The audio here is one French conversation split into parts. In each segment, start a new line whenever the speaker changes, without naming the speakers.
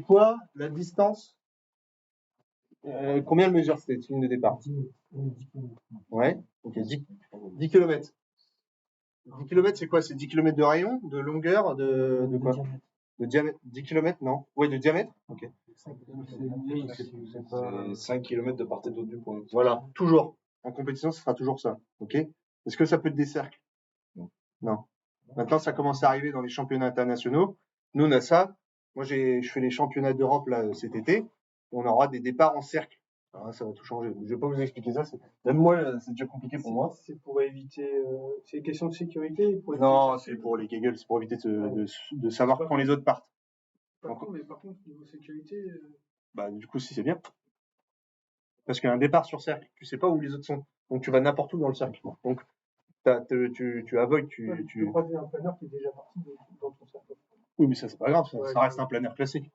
quoi la distance combien elle mesure cette ligne de départ?
10
Ouais, ok, 10 km. 10 km, c'est quoi? C'est 10 km de rayon, de longueur, de quoi? De diamètre? 10 km, non? Ouais, de diamètre? Ok.
C'est 5 km de part et d'autre du point.
Voilà, toujours. En compétition, ce sera toujours ça. Ok? Est-ce que ça peut être des cercles? Non. Maintenant, ça commence à arriver dans les championnats internationaux. Nous, on a ça. Moi, je fais les championnats d'Europe là cet été. On aura des départs en cercle. Alors là, ça va tout changer. Je vais pas vous expliquer ça. Même moi, c'est déjà compliqué pour moi.
C'est pour éviter. C'est une question de sécurité pour
Non, c'est pour les Kegels, c'est pour éviter de savoir quand les autres partent.
Par contre, niveau sécurité.
Bah, du coup, si c'est bien. Parce qu'un départ sur cercle, tu sais pas où les autres sont. Donc, tu vas n'importe où dans le cercle. Donc, tu avoides,
Tu peux croiser un planeur qui est déjà parti dans ton cercle.
Oui, mais ça, c'est pas grave, ça reste un planeur classique.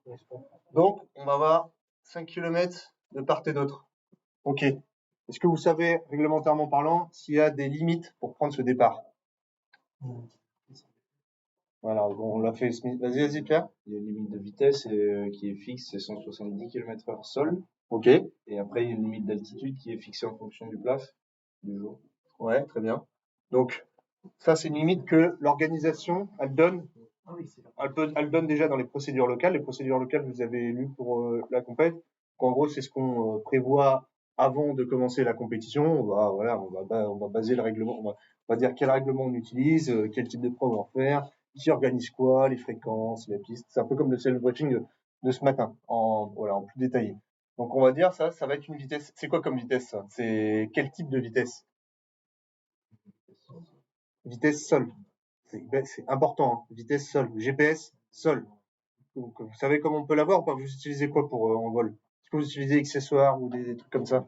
Donc, on va avoir 5 km de part et d'autre. Ok. Est-ce que vous savez, réglementairement parlant, s'il y a des limites pour prendre ce départ? Voilà, bon, on l'a fait Smith. Vas-y, Pierre.
Il y a une limite de vitesse qui est fixe, c'est 170 km/h sol.
Ok.
Et après, il y a une limite d'altitude qui est fixée en fonction du plaf du jour.
Ouais, très bien. Donc, ça, c'est une limite que l'organisation, elle donne. Elle donne déjà dans les procédures locales. Les procédures locales, vous avez lu pour la compète. En gros, c'est ce qu'on prévoit avant de commencer la compétition. On va baser le règlement. On va dire quel règlement on utilise, quel type de preuve on va faire, qui organise quoi, les fréquences, les pistes. C'est un peu comme le self-briefing de ce matin, en plus détaillé. Donc, on va dire ça va être une vitesse. C'est quoi comme vitesse, ça? C'est quel type de vitesse? Vitesse sol. C'est important, hein. Vitesse sol. GPS sol. Donc, vous savez comment on peut l'avoir ou pas? Vous utilisez quoi pour en vol? Est-ce que vous utilisez accessoires ou des trucs comme ça?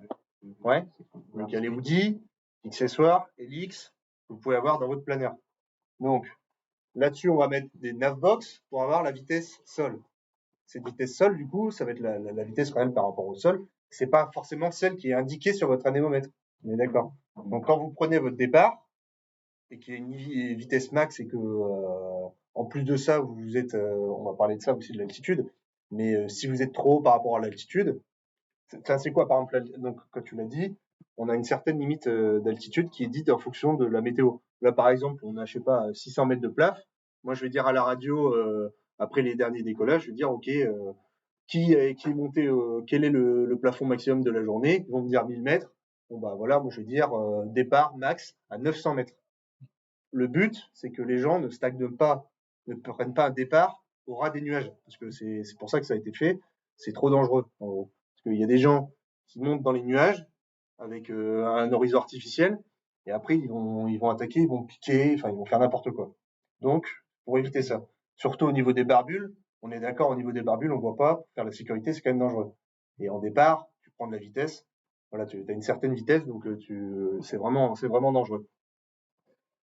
Ouais. Donc il y a les Woody, accessoires, Helix, que vous pouvez avoir dans votre planeur. Donc là-dessus, on va mettre des navbox pour avoir la vitesse sol. Cette vitesse sol, du coup, ça va être la vitesse quand même par rapport au sol. C'est pas forcément celle qui est indiquée sur votre anémomètre. On est d'accord. Donc quand vous prenez votre départ et qu'il y a une vitesse max et que en plus de ça, vous êtes, on va parler de ça aussi de l'altitude, mais si vous êtes trop haut par rapport à l'altitude, c'est quoi par exemple, donc quand tu l'as dit, on a une certaine limite d'altitude qui est dite en fonction de la météo. Là par exemple, on a je sais pas 600 mètres de plaf. Moi je vais dire à la radio après les derniers décollages, je vais dire ok qui est monté, quel est le plafond maximum de la journée. Ils vont me dire 1000 mètres. Bon bah voilà, moi je vais dire départ max à 900 mètres. Le but, c'est que les gens ne stagnent pas, ne prennent pas un départ au ras des nuages, parce que c'est pour ça que ça a été fait. C'est trop dangereux, en gros. Parce qu'il y a des gens qui montent dans les nuages avec un horizon artificiel, et après ils vont attaquer, ils vont piquer, enfin ils vont faire n'importe quoi. Donc, pour éviter ça, surtout au niveau des barbules, on est d'accord, au niveau des barbules, on voit pas, pour faire la sécurité, c'est quand même dangereux. Et en départ, tu prends de la vitesse, voilà, tu as une certaine vitesse, donc c'est vraiment dangereux.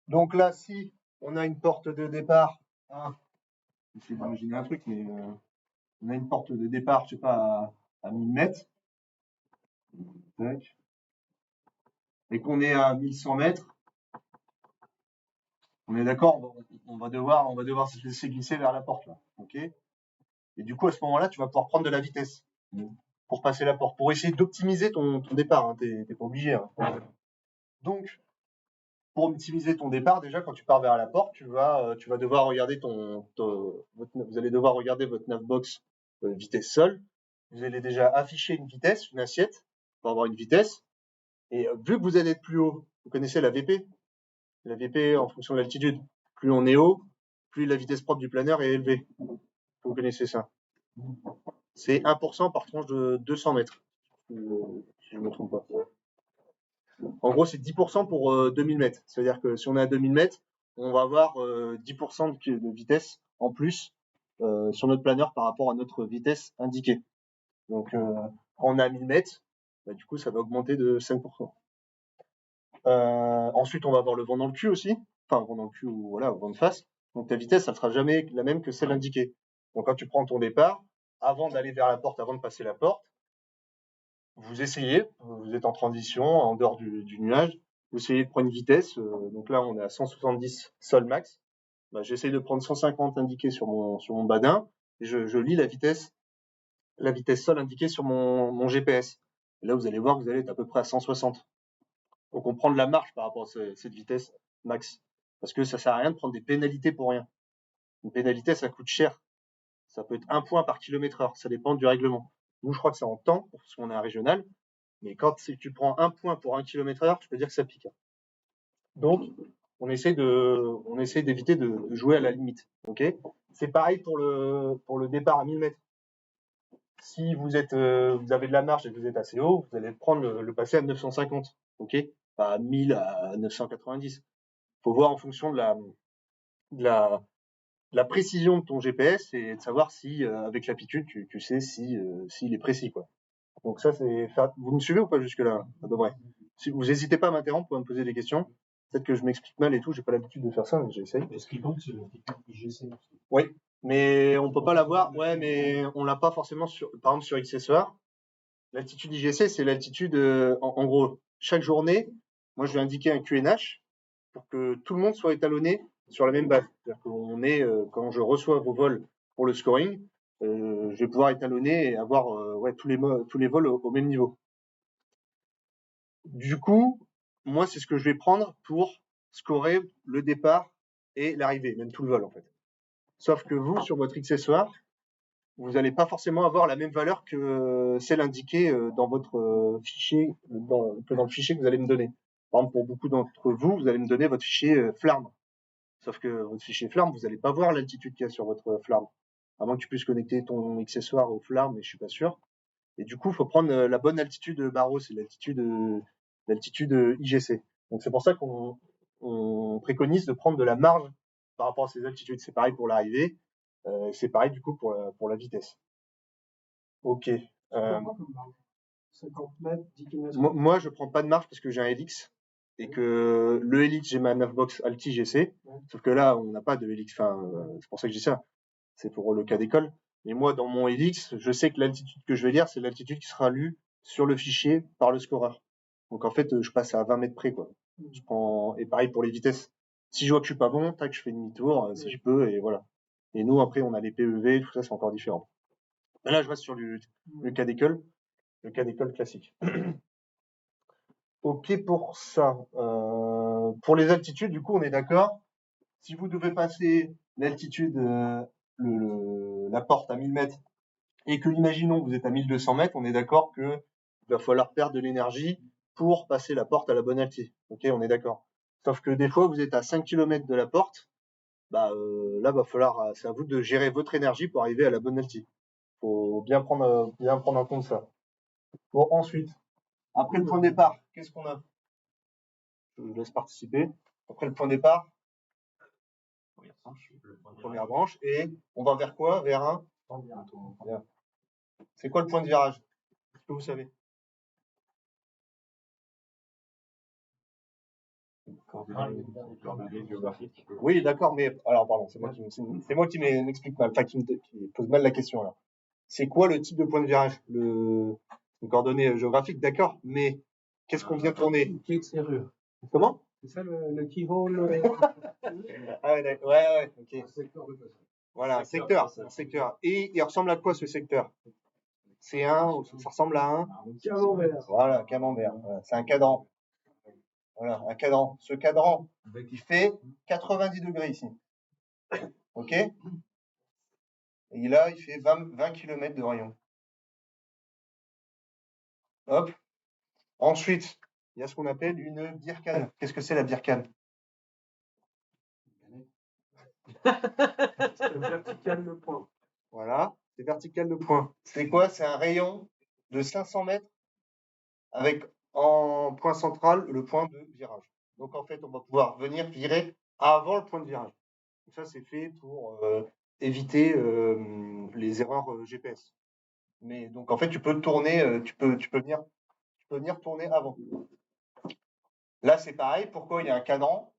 Donc là, si on a une porte de départ, hein, j'essaie d'imaginer un truc, mais on a une porte de départ, je sais pas, à 1000 mètres, et qu'on est à 1100 mètres, on est d'accord, on va devoir se laisser glisser vers la porte, là, ok? Et du coup, à ce moment-là, tu vas pouvoir prendre de la vitesse pour passer la porte, pour essayer d'optimiser ton départ, hein, t'es pas obligé, hein. Donc, pour optimiser ton départ, déjà, quand tu pars vers la porte, tu vas devoir regarder vous allez devoir regarder votre navbox vitesse sol. Vous allez déjà afficher une vitesse, une assiette, pour avoir une vitesse. Et vu que vous allez être plus haut, vous connaissez la VP? La VP en fonction de l'altitude. Plus on est haut, plus la vitesse propre du planeur est élevée. Vous connaissez ça. C'est 1% par tranche de 200 mètres. Si je ne me trompe pas. En gros, c'est 10% pour 2000 mètres. C'est-à-dire que si on est à 2000 mètres, on va avoir 10% de vitesse en plus sur notre planeur par rapport à notre vitesse indiquée. Donc, quand on est à 1000 mètres, bah, du coup, ça va augmenter de 5%. Ensuite, on va avoir le vent dans le cul aussi. Enfin, vent dans le cul ou voilà, vent de face. Donc, ta vitesse, ça ne sera jamais la même que celle indiquée. Donc, quand tu prends ton départ, avant d'aller vers la porte, avant de passer la porte, vous essayez, vous êtes en transition, en dehors du nuage, vous essayez de prendre une vitesse, donc là on est à 170 sol max, bah, j'essaye de prendre 150 indiqué sur mon badin, et je lis la vitesse la vitesse sol indiquée sur mon GPS. Et là, vous allez voir que vous allez être à peu près à 160. Donc, on prend de la marge par rapport à cette vitesse max. Parce que ça sert à rien de prendre des pénalités pour rien. Une pénalité, ça coûte cher. Ça peut être 1 point par kilomètre/heure. Ça dépend du règlement. Nous, je crois que c'est en temps, parce qu'on est un régional. Mais quand tu prends 1 point pour 1 km/heure, je peux dire que ça pique. Donc, on essaie d'éviter de jouer à la limite. Ok. C'est pareil pour le départ à 1000 mètres. Si vous avez de la marge et que vous êtes assez haut, vous allez prendre le passer à 950. Ok. Pas à 1000, à 990. Faut voir en fonction de la précision de ton GPS et de savoir si, avec l'aptitude, tu sais s'il est précis, quoi. Donc ça, vous me suivez ou pas jusque-là, à peu près? Si vous n'hésitez pas à m'interrompre pour me poser des questions. Peut-être que je m'explique mal et tout, j'ai pas l'habitude de faire ça, mais j'essaye.
Ce qui compte, c'est l'altitude IGC.
Oui, mais on peut pas l'avoir. Ouais, mais on l'a pas forcément par exemple, sur XSEA. L'altitude IGC, c'est l'altitude, en gros, chaque journée, moi, je vais indiquer un QNH pour que tout le monde soit étalonné sur la même base. C'est-à-dire qu'on est, quand je reçois vos vols pour le scoring, je vais pouvoir étalonner et avoir tous les vols au même niveau. Du coup, moi, c'est ce que je vais prendre pour scorer le départ et l'arrivée, même tout le vol en fait. Sauf que vous, sur votre XSEA, vous n'allez pas forcément avoir la même valeur que celle indiquée dans votre fichier, dans le fichier que vous allez me donner. Par exemple, pour beaucoup d'entre vous, vous allez me donner votre fichier FLARM. Sauf que votre fichier FLARM, vous n'allez pas voir l'altitude qu'il y a sur votre FLARM. À moins que tu puisses connecter ton accessoire au FLARM, mais je suis pas sûr. Et du coup, il faut prendre la bonne altitude Barreau, c'est l'altitude IGC. Donc c'est pour ça qu'on préconise de prendre de la marge par rapport à ces altitudes. C'est pareil pour l'arrivée, c'est pareil du coup pour la vitesse. Ok.
C'est quoi comme marge 50 mètres, 10 km.
Moi, je prends pas de marge parce que j'ai un Helix et que le Helix, j'ai ma Navbox Alti GC. Sauf que là, on n'a pas de Helix. Enfin, c'est pour ça que je dis ça. C'est pour le cas d'école. Mais moi, dans mon Helix, je sais que l'altitude que je vais lire, c'est l'altitude qui sera lue sur le fichier par le scoreur. Donc en fait, je passe à 20 mètres près, quoi. Je prends, et pareil pour les vitesses. Si je vois que je suis pas bon, tac, je fais demi-tour, si je peux, et voilà. Et nous, après, on a les PEV, tout ça, c'est encore différent. Mais là, je reste sur le cas d'école, le cas d'école classique. Ok pour ça. Pour les altitudes, du coup, on est d'accord. Si vous devez passer l'altitude, la porte à 1000 mètres, et que, imaginons, vous êtes à 1200 mètres, on est d'accord que il va falloir perdre de l'énergie pour passer la porte à la bonne altitude. Ok, on est d'accord. Sauf que des fois, vous êtes à 5 km de la porte, là, va falloir, c'est à vous de gérer votre énergie pour arriver à la bonne altitude. Faut bien prendre en compte ça. Bon, ensuite, après le point de départ, qu'est-ce qu'on a? Je vous laisse participer. Après le point de départ, première branche, et on va vers quoi? Vers un? C'est quoi le point de virage? Est-ce que vous savez?
Coordonnées géographiques.
Oui, d'accord, mais alors pardon, c'est moi qui m'explique mal, enfin qui pose mal la question là. C'est quoi le type de point de virage? Une coordonnée géographique, d'accord, mais qu'est-ce qu'on vient tourner?
Serrure.
Comment?
C'est ça le keyhole.
Ah ouais, ok.
Secteur de passage.
Voilà, un secteur. Et il ressemble à quoi ce secteur? C'est ça ressemble à un
Camembert.
Voilà, camembert. Voilà, c'est un cadran. Voilà, un cadran. Ce cadran, il fait 90 degrés ici. Ok? Et là, il fait 20 km de rayon. Hop. Ensuite, il y a ce qu'on appelle une birkane. Qu'est-ce que c'est la birkane?
C'est vertical le point.
Voilà, c'est vertical le point. C'est quoi? C'est un rayon de 500 mètres avec en point central le point de virage. Donc en fait, on va pouvoir venir virer avant le point de virage. Donc ça, c'est fait pour éviter les erreurs GPS. Mais donc en fait, tu peux tourner, tu peux venir tourner avant. Là, c'est pareil. Pourquoi il y a un cadran?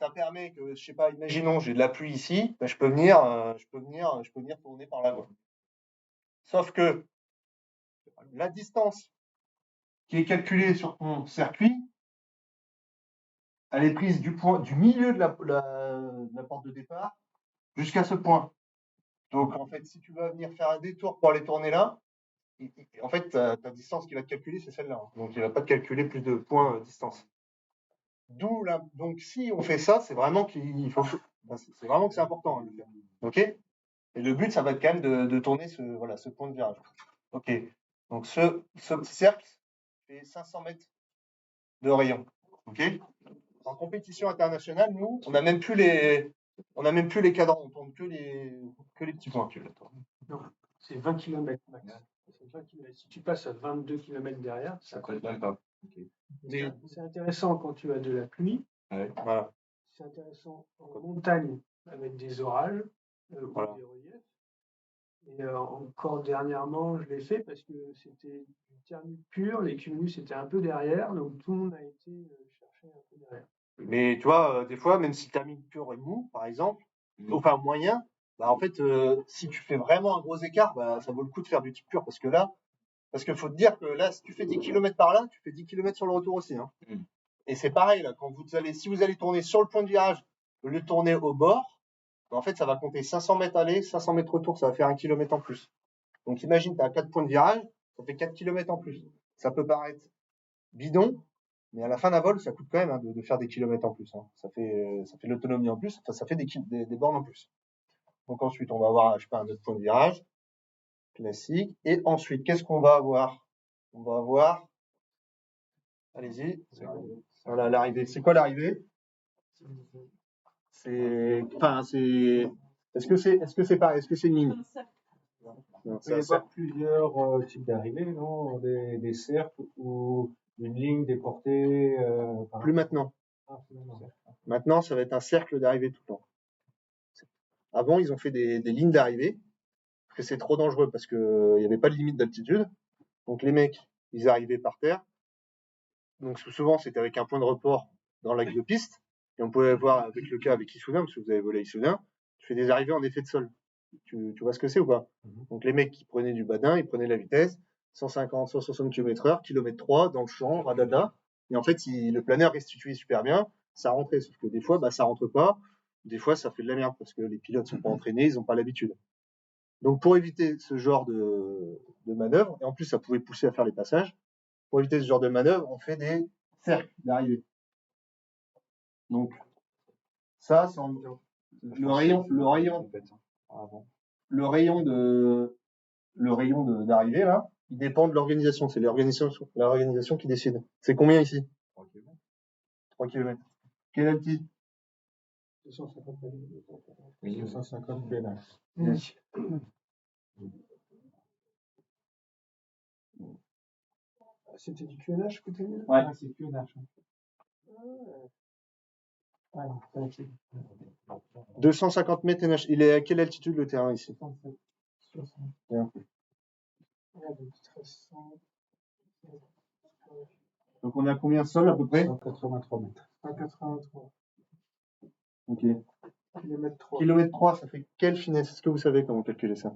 Ça permet que, je sais pas, imaginons, j'ai de la pluie ici, ben, je peux venir tourner par là. Sauf que la distance qui est calculée sur ton circuit, elle est prise du milieu de la porte de départ jusqu'à ce point. Donc, en fait, si tu vas venir faire un détour pour aller tourner là, en fait, ta distance qu'il va te calculer, c'est celle-là. Hein. Donc, il va pas te calculer plus de points distance. Donc, si on fait ça, c'est vraiment qu'il faut, c'est vraiment que c'est important hein, de le faire. Ok? Et le but, ça va être quand même de tourner ce point de virage. Ok. Donc, ce petit cercle fait 500 mètres de rayon. Ok? En compétition internationale, nous, on n'a même plus les cadrans, on tourne que les petits points.
Non, c'est 20 km max. C'est 20 km. Si tu passes à 22 km derrière,
Ça colle même pas.
c'est intéressant quand tu as de la pluie.
Ouais.
Voilà.
C'est intéressant en montagne avec des orages ou
Voilà.
des reliefs. Et encore dernièrement, je l'ai fait parce que c'était du thermique pur, les cumulus étaient un peu derrière, donc tout le monde a été chercher un peu derrière.
Mais tu vois, des fois, même si le thermique pur est mou, par exemple,
Mhm.
enfin moyen, bah en fait, si tu fais vraiment un gros écart, bah ça vaut le coup de faire du type pur parce qu'il faut te dire que là, si tu fais 10 km par là, tu fais 10 km sur le retour aussi. Hein.
Mhm.
Et c'est pareil, là, si vous allez tourner sur le point de virage, au lieu de tourner au bord, bah, en fait, ça va compter 500 mètres aller, 500 mètres retour, ça va faire 1 km en plus. Donc imagine, tu as 4 points de virage, ça fait 4 km en plus. Ça peut paraître bidon, mais à la fin d'un vol, ça coûte quand même hein, de faire des kilomètres en plus. Hein. Ça fait l'autonomie en plus, enfin, ça fait des bornes en plus. Donc ensuite, on va avoir, je sais pas, un autre point de virage classique. Et ensuite, qu'est-ce qu'on va avoir? On va avoir, allez-y, voilà l'arrivée. C'est quoi l'arrivée? Est-ce que c'est pareil? Est-ce que c'est une ligne? Non,
Il peut y avoir plusieurs types d'arrivées, non? Des cercles ou une ligne déportée.
plus maintenant. Maintenant, ça va être un cercle d'arrivée tout le temps. Avant, ils ont fait des lignes d'arrivée, parce que c'est trop dangereux, parce qu'il n'y avait pas de limite d'altitude. Donc les mecs, ils arrivaient par terre. Donc souvent, c'était avec un point de report dans l'axe de piste. Et on pouvait voir avec le cas avec Issoudun, parce que vous avez volé à Issoudun, tu fais des arrivées en effet de sol. Tu vois ce que c'est ou pas? Donc les mecs qui prenaient du badin, ils prenaient la vitesse, 150, 160 km/h, kilomètre 3, dans le champ, radada. Et en fait, le planeur restituait super bien, ça rentrait. Sauf que des fois, bah, ça rentre pas. Des fois, ça fait de la merde parce que les pilotes sont pas entraînés, ils ont pas l'habitude. Donc pour éviter ce genre de manœuvre, et en plus ça pouvait pousser à faire les passages, pour éviter ce genre de manœuvre, on fait des cercles d'arrivée. Donc ça, c'est le rayon d'arrivée là, il dépend de l'organisation. C'est l'organisation qui décide. C'est combien ici? 3 km. Quelle altitude?
250 mètres.
250 pénales.
Yes.
C'était du QNH que tu as mis?
Ouais.
Ah, c'est QNH.
Ouais, ok.
250 mètres NH. Il est à quelle altitude le terrain ici?
60.
Bien.
Ouais, donc 1300.
Donc on est à combien de sol à peu près?
183 mètres.
183.
Ok.
Kilomètre 3.
Kilomètre 3, ça fait quelle finesse? Est-ce que vous savez comment calculer ça?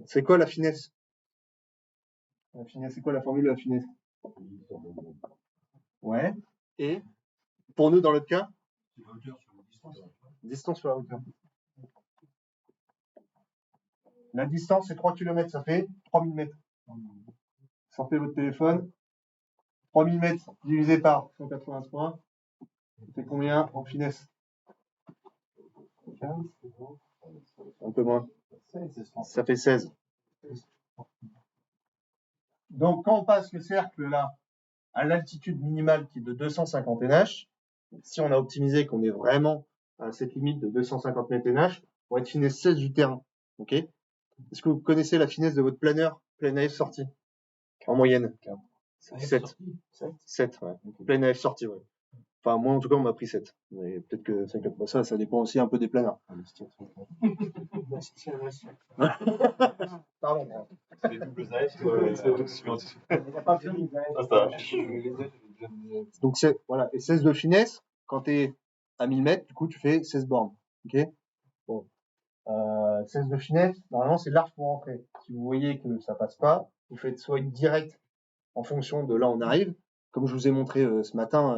C'est quoi la finesse? La finesse, c'est quoi la formule de la finesse? Ouais. Et pour nous, dans notre cas? Distance sur la hauteur. La distance, c'est 3 km, ça fait 3000 mètres. Sortez votre téléphone. 3000 mètres divisé par 183. Ça fait combien en finesse? Un peu moins. Ça fait 16. Donc, quand on passe le cercle là, à l'altitude minimale qui est de 250 NH, si on a optimisé qu'on est vraiment à cette limite de 250 mètres NH, on va être finesse 16 du terrain. Ok? Est-ce que vous connaissez la finesse de votre planeur, plein AF sortie? En moyenne? 7. 7, ouais. Plein AF sortie, ouais. Enfin, moi, en tout cas, on m'a pris 7. Mais peut-être que ça dépend aussi un peu des planeurs. Pardon.
Les doubles AF,
Donc, voilà. Et 16 de finesse, quand tu es à 1000 mètres, du coup, tu fais 16 bornes. Ok? Bon. 16 de finesse, normalement, c'est large pour rentrer. Si vous voyez que ça passe pas, vous faites soit une directe en fonction de là où on arrive, comme je vous ai montré ce matin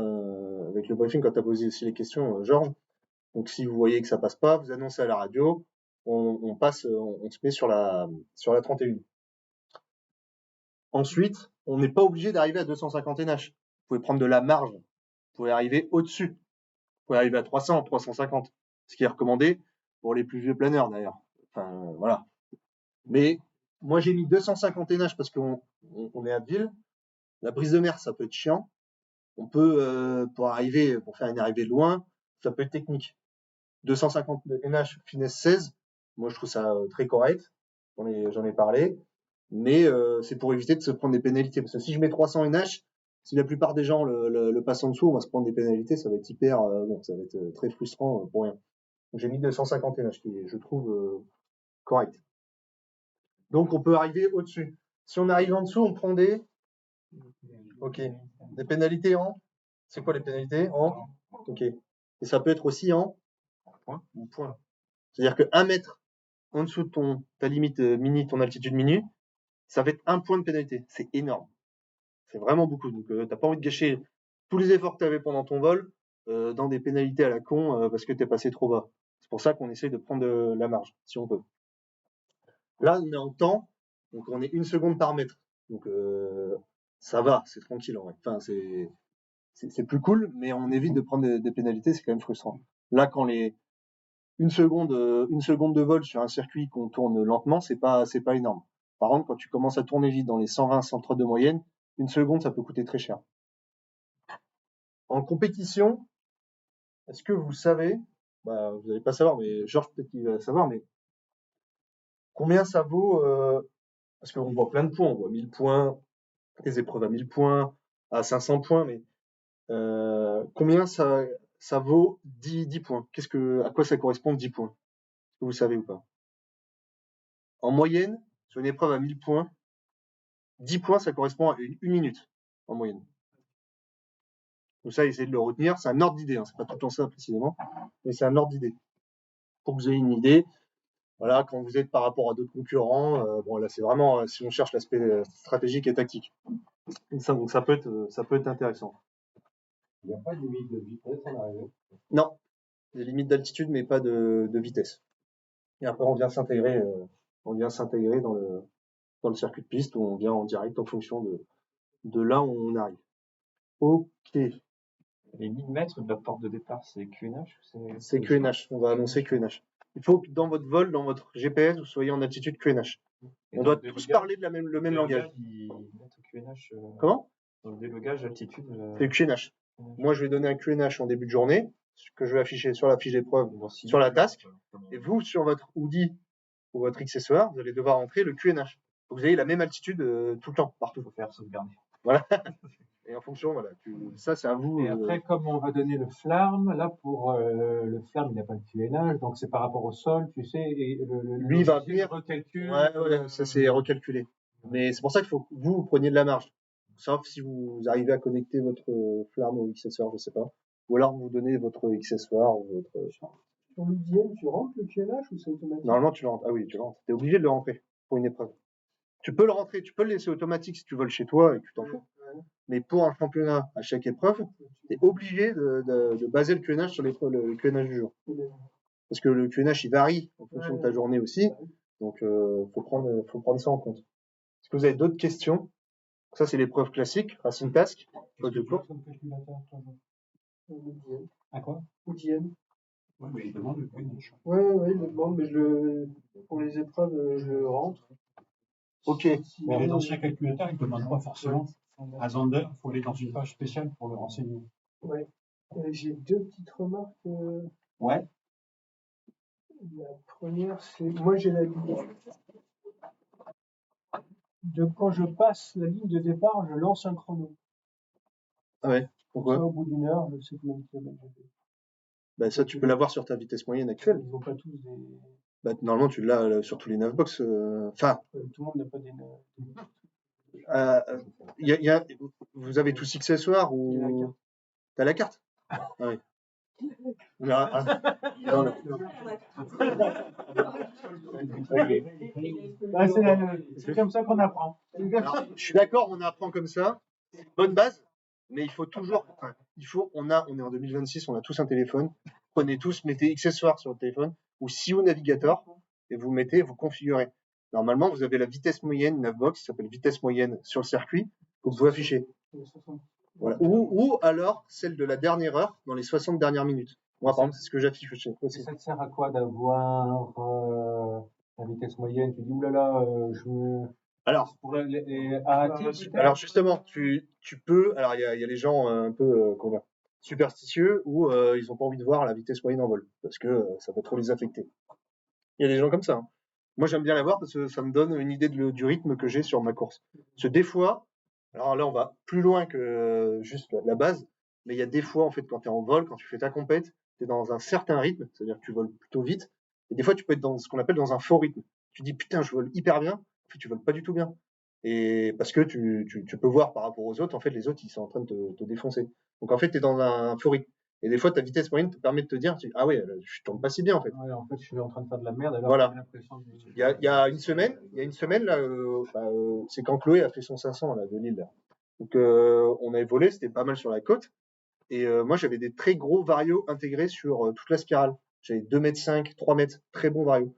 avec le briefing quand tu as posé aussi les questions, Georges. Donc si vous voyez que ça passe pas, vous annoncez à la radio, on passe, on se met sur la 31. Ensuite, on n'est pas obligé d'arriver à 250 NH. Vous pouvez prendre de la marge. Vous pouvez arriver au-dessus. Vous pouvez arriver à 300, 350. Ce qui est recommandé pour les plus vieux planeurs d'ailleurs. Enfin, voilà. Mais moi, j'ai mis 250 NH parce qu'on est à ville. La brise de mer, ça peut être chiant. On peut, pour faire une arrivée loin, ça peut être technique. 250 NH, finesse 16. Moi, je trouve ça très correct. J'en ai parlé. Mais c'est pour éviter de se prendre des pénalités. Parce que si je mets 300 NH, si la plupart des gens le passent en dessous, on va se prendre des pénalités, ça va être ça va être très frustrant pour rien. Donc j'ai mis 250 NH, qui est, je trouve, correct. Donc on peut arriver au-dessus. Si on arrive en dessous, on prend des pénalités en. C'est quoi les pénalités en? Ok. Et ça peut être aussi en point. C'est-à-dire que 1 mètre en dessous de ta limite ton altitude mini, ça va être 1 point de pénalité. C'est énorme. C'est vraiment beaucoup. Donc, t'as pas envie de gâcher tous les efforts que tu avais pendant ton vol dans des pénalités à la con parce que t'es passé trop bas. C'est pour ça qu'on essaye de prendre de la marge, si on peut. Là, on est en temps, donc on est 1 seconde par mètre. Donc, ça va, c'est tranquille en vrai. Enfin, c'est plus cool, mais on évite de prendre des pénalités, c'est quand même frustrant. Là, quand une seconde de vol sur un circuit qu'on tourne lentement, c'est pas énorme. Par contre, quand tu commences à tourner vite dans les 120, 130 de moyenne, 1 seconde, ça peut coûter très cher. En compétition, est-ce que vous savez, vous n'allez pas savoir, mais Georges peut-être qu'il va savoir, mais combien ça vaut, parce qu'on voit plein de points, on voit 1000 points, des épreuves à 1000 points, à 500 points, mais combien ça vaut 10 points? À quoi ça correspond 10 points? Est-ce que vous savez ou pas? En moyenne, sur une épreuve à 1000 points, 10 points, ça correspond à une minute, en moyenne. Donc ça, essayez de le retenir. C'est un ordre d'idée, hein. C'est pas tout le temps ça précisément, mais c'est un ordre d'idée. Pour que vous ayez une idée, voilà, quand vous êtes par rapport à d'autres concurrents, bon là c'est vraiment si on cherche l'aspect stratégique et tactique. Donc ça peut être intéressant.
Il n'y a pas de limite de vitesse à l'arrivée.
Non, des limites d'altitude, mais pas de vitesse. Et après on vient s'intégrer dans le circuit de piste où on vient en direct en fonction de là où on arrive. Ok.
Les 1000 mètres de la porte de départ, c'est QNH ou
C'est QNH. On va annoncer QNH. Il faut que dans votre vol, dans votre GPS, vous soyez en altitude QNH. On doit tous parler le même langage.
Ils mettent QNH.
Comment?
Dans le délogage altitude.
C'est QNH. Moi, je vais donner un QNH en début de journée, que je vais afficher sur la fiche d'épreuve, sur la task. Et vous, sur votre Hoodie ou votre XSOR, vous allez devoir entrer le QNH. Donc, vous avez la même altitude tout le temps, partout.
Il faut faire sauvegarder.
Voilà. Et en fonction, voilà, ça c'est à vous.
Et après, comme on va donner le flarm, là pour le flarm, il n'y a pas de QNH, donc c'est par rapport au sol, tu sais, et
lui il va venir
recalcule.
Ouais, ça c'est recalculé. Mais c'est pour ça qu'il faut que vous preniez de la marge. Sauf si vous arrivez à connecter votre flarm au XSOR, je sais pas. Ou alors vous donnez votre XSOR ou votre.
Sur l'UDM, tu rentres le QNH ou c'est automatique?
Normalement, tu le rentres. Ah oui, tu le rentres. T'es obligé de le rentrer pour une épreuve. Tu peux le rentrer, tu peux le laisser automatique si tu voles chez toi et que tu t'en fous. Mais pour un championnat, à chaque épreuve, tu es obligé de baser le QNH sur le QNH du jour. Parce que le QNH, il varie en fonction de ta journée aussi. Donc, faut prendre ça en compte. Est-ce que vous avez d'autres questions? Ça, c'est l'épreuve classique, Racing Task.
À quoi?
UDM.
Oui, mais il demande le QNH.
Ouais, il me demande, mais pour les épreuves, je le rentre.
Ok.
Mais les anciens calculateurs, ils ne demandent pas forcément. À Zander, il faut aller dans une page spéciale pour le renseigner.
Ouais. J'ai deux petites remarques.
Ouais.
La première, c'est moi j'ai l'habitude de quand je passe la ligne de départ, je lance un chrono.
Ah ouais. Pourquoi?
Ça, au bout d'une heure, je sais combien de kilomètres j'ai fait.
Bah, ça, tu peux l'avoir sur ta vitesse moyenne actuelle.
Ils n'ont pas tous des.
Bah, normalement, tu l'as sur tous les 9 box. Enfin.
Tout le monde n'a pas des.
Vous avez tous XSOR ou. T'as la carte? Ah oui.
C'est comme ça qu'on apprend.
Alors, je suis d'accord, on apprend comme ça. Bonne base, mais il faut toujours. On est en 2026, on a tous un téléphone. Prenez tous, mettez XSOR sur le téléphone ou SIO Navigator. et vous configurez. Normalement, vous avez la vitesse moyenne Navbox, qui s'appelle vitesse moyenne sur le circuit, que vous pouvez afficher. Voilà. Ou alors celle de la dernière heure dans les 60 dernières minutes. Moi, par exemple, c'est ce que j'affiche aussi.
Ça te sert à quoi d'avoir la vitesse moyenne? Tu dis, oulala, je me...
Alors,
Pour arrêter, peut-être?
alors justement, tu peux. Alors, il y a les gens un peu comment dire, superstitieux où ils n'ont pas envie de voir la vitesse moyenne en vol parce que ça va trop les affecter. Il y a des gens comme ça, hein. Moi, j'aime bien la voir parce que ça me donne une idée du rythme que j'ai sur ma course. Parce que des fois, alors là, on va plus loin que juste la base, mais il y a des fois, en fait, quand tu es en vol, quand tu fais ta compète, tu es dans un certain rythme, c'est-à-dire que tu voles plutôt vite, et des fois, tu peux être dans ce qu'on appelle dans un faux rythme. Tu dis, putain, je vole hyper bien, en fait, tu voles pas du tout bien. Et parce que tu peux voir par rapport aux autres, en fait, les autres, ils sont en train de te défoncer. Donc, en fait, tu es dans un faux rythme. Et des fois, ta vitesse moyenne te permet de te dire, ah ouais, là, je tourne pas si bien, en fait.
Ouais, en fait, je suis en train de faire de la merde, alors
Voilà.
j'ai l'impression de...
Il y a une semaine là, c'est quand Chloé a fait son 500 là, de Lille. Là. Donc on avait volé, c'était pas mal sur la côte. Et moi j'avais des très gros varios intégrés sur toute la spirale. J'avais 2,5 m, 3 mètres, très bons varios.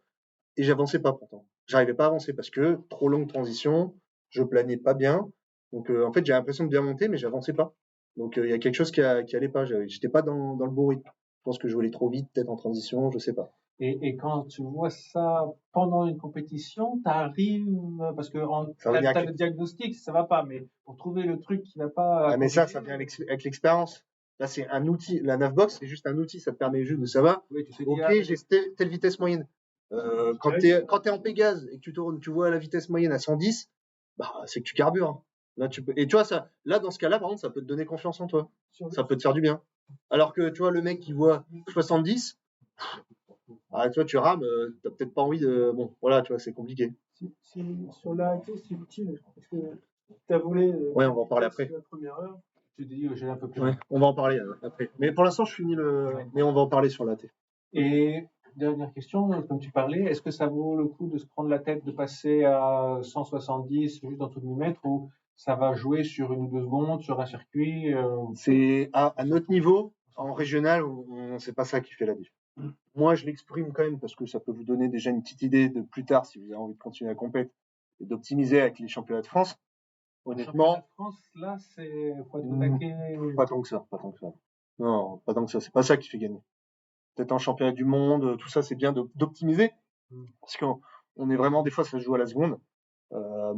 Et j'avançais pas pourtant. J'arrivais pas à avancer parce que trop longue transition, je planais pas bien. Donc en fait j'ai l'impression de bien monter, mais j'avançais pas. Donc il y a quelque chose qui allait pas. J'étais pas dans le bon rythme. Je pense que je volais trop vite, peut-être en transition, je sais pas.
Et quand tu vois ça pendant une compétition, t'arrives, parce que
Ça va bien
t'as
avec-
le diagnostic, ça va pas, mais pour trouver le truc qui va pas...
Ah, mais ça vient avec l'expérience. Là, c'est un outil. La Navbox, c'est juste un outil. Ça te permet juste de savoir.
Oui, tu sais
Ok,
dire,
j'ai telle vitesse moyenne. Quand t'es en Pégase et que tu tournes, tu vois la vitesse moyenne à 110, bah, c'est que tu carbures, hein. Là, tu peux, et tu vois, ça, là, dans ce cas-là, par contre, ça peut te donner confiance en toi. Ça peut te faire du bien. Alors que, tu vois, le mec qui voit 70, ah, tu vois, tu rames, t'as peut-être pas envie de, bon, voilà, tu vois, c'est compliqué.
Sur l'AT, c'est utile. Parce que tu as volé
Ouais, on va en parler après.
la première heure.
tu te dis, j'ai un peu plus.
Ouais, on va en parler après. Mais pour l'instant, je finis mais on va en parler sur la T.
Et dernière question, comme tu parlais, est-ce que ça vaut le coup de se prendre la tête de passer à 170 juste en dessous de 1000 mètres ou ça va jouer sur 1 ou 2 secondes sur un circuit
C'est à notre niveau, en régional, c'est pas ça qui fait la diff. Moi, je l'exprime quand même parce que ça peut vous donner déjà une petite idée de plus tard si vous avez envie de continuer la compète et d'optimiser avec les championnats de France.
Le championnat
Honnêtement,
de France, là, c'est faut être au taquet.
pas tant que ça, pas tant que ça. Non, pas tant que ça. C'est pas ça qui fait gagner. Peut-être un championnat du monde, tout ça, c'est bien d'optimiser parce qu'on est vraiment des fois ça se joue à la seconde.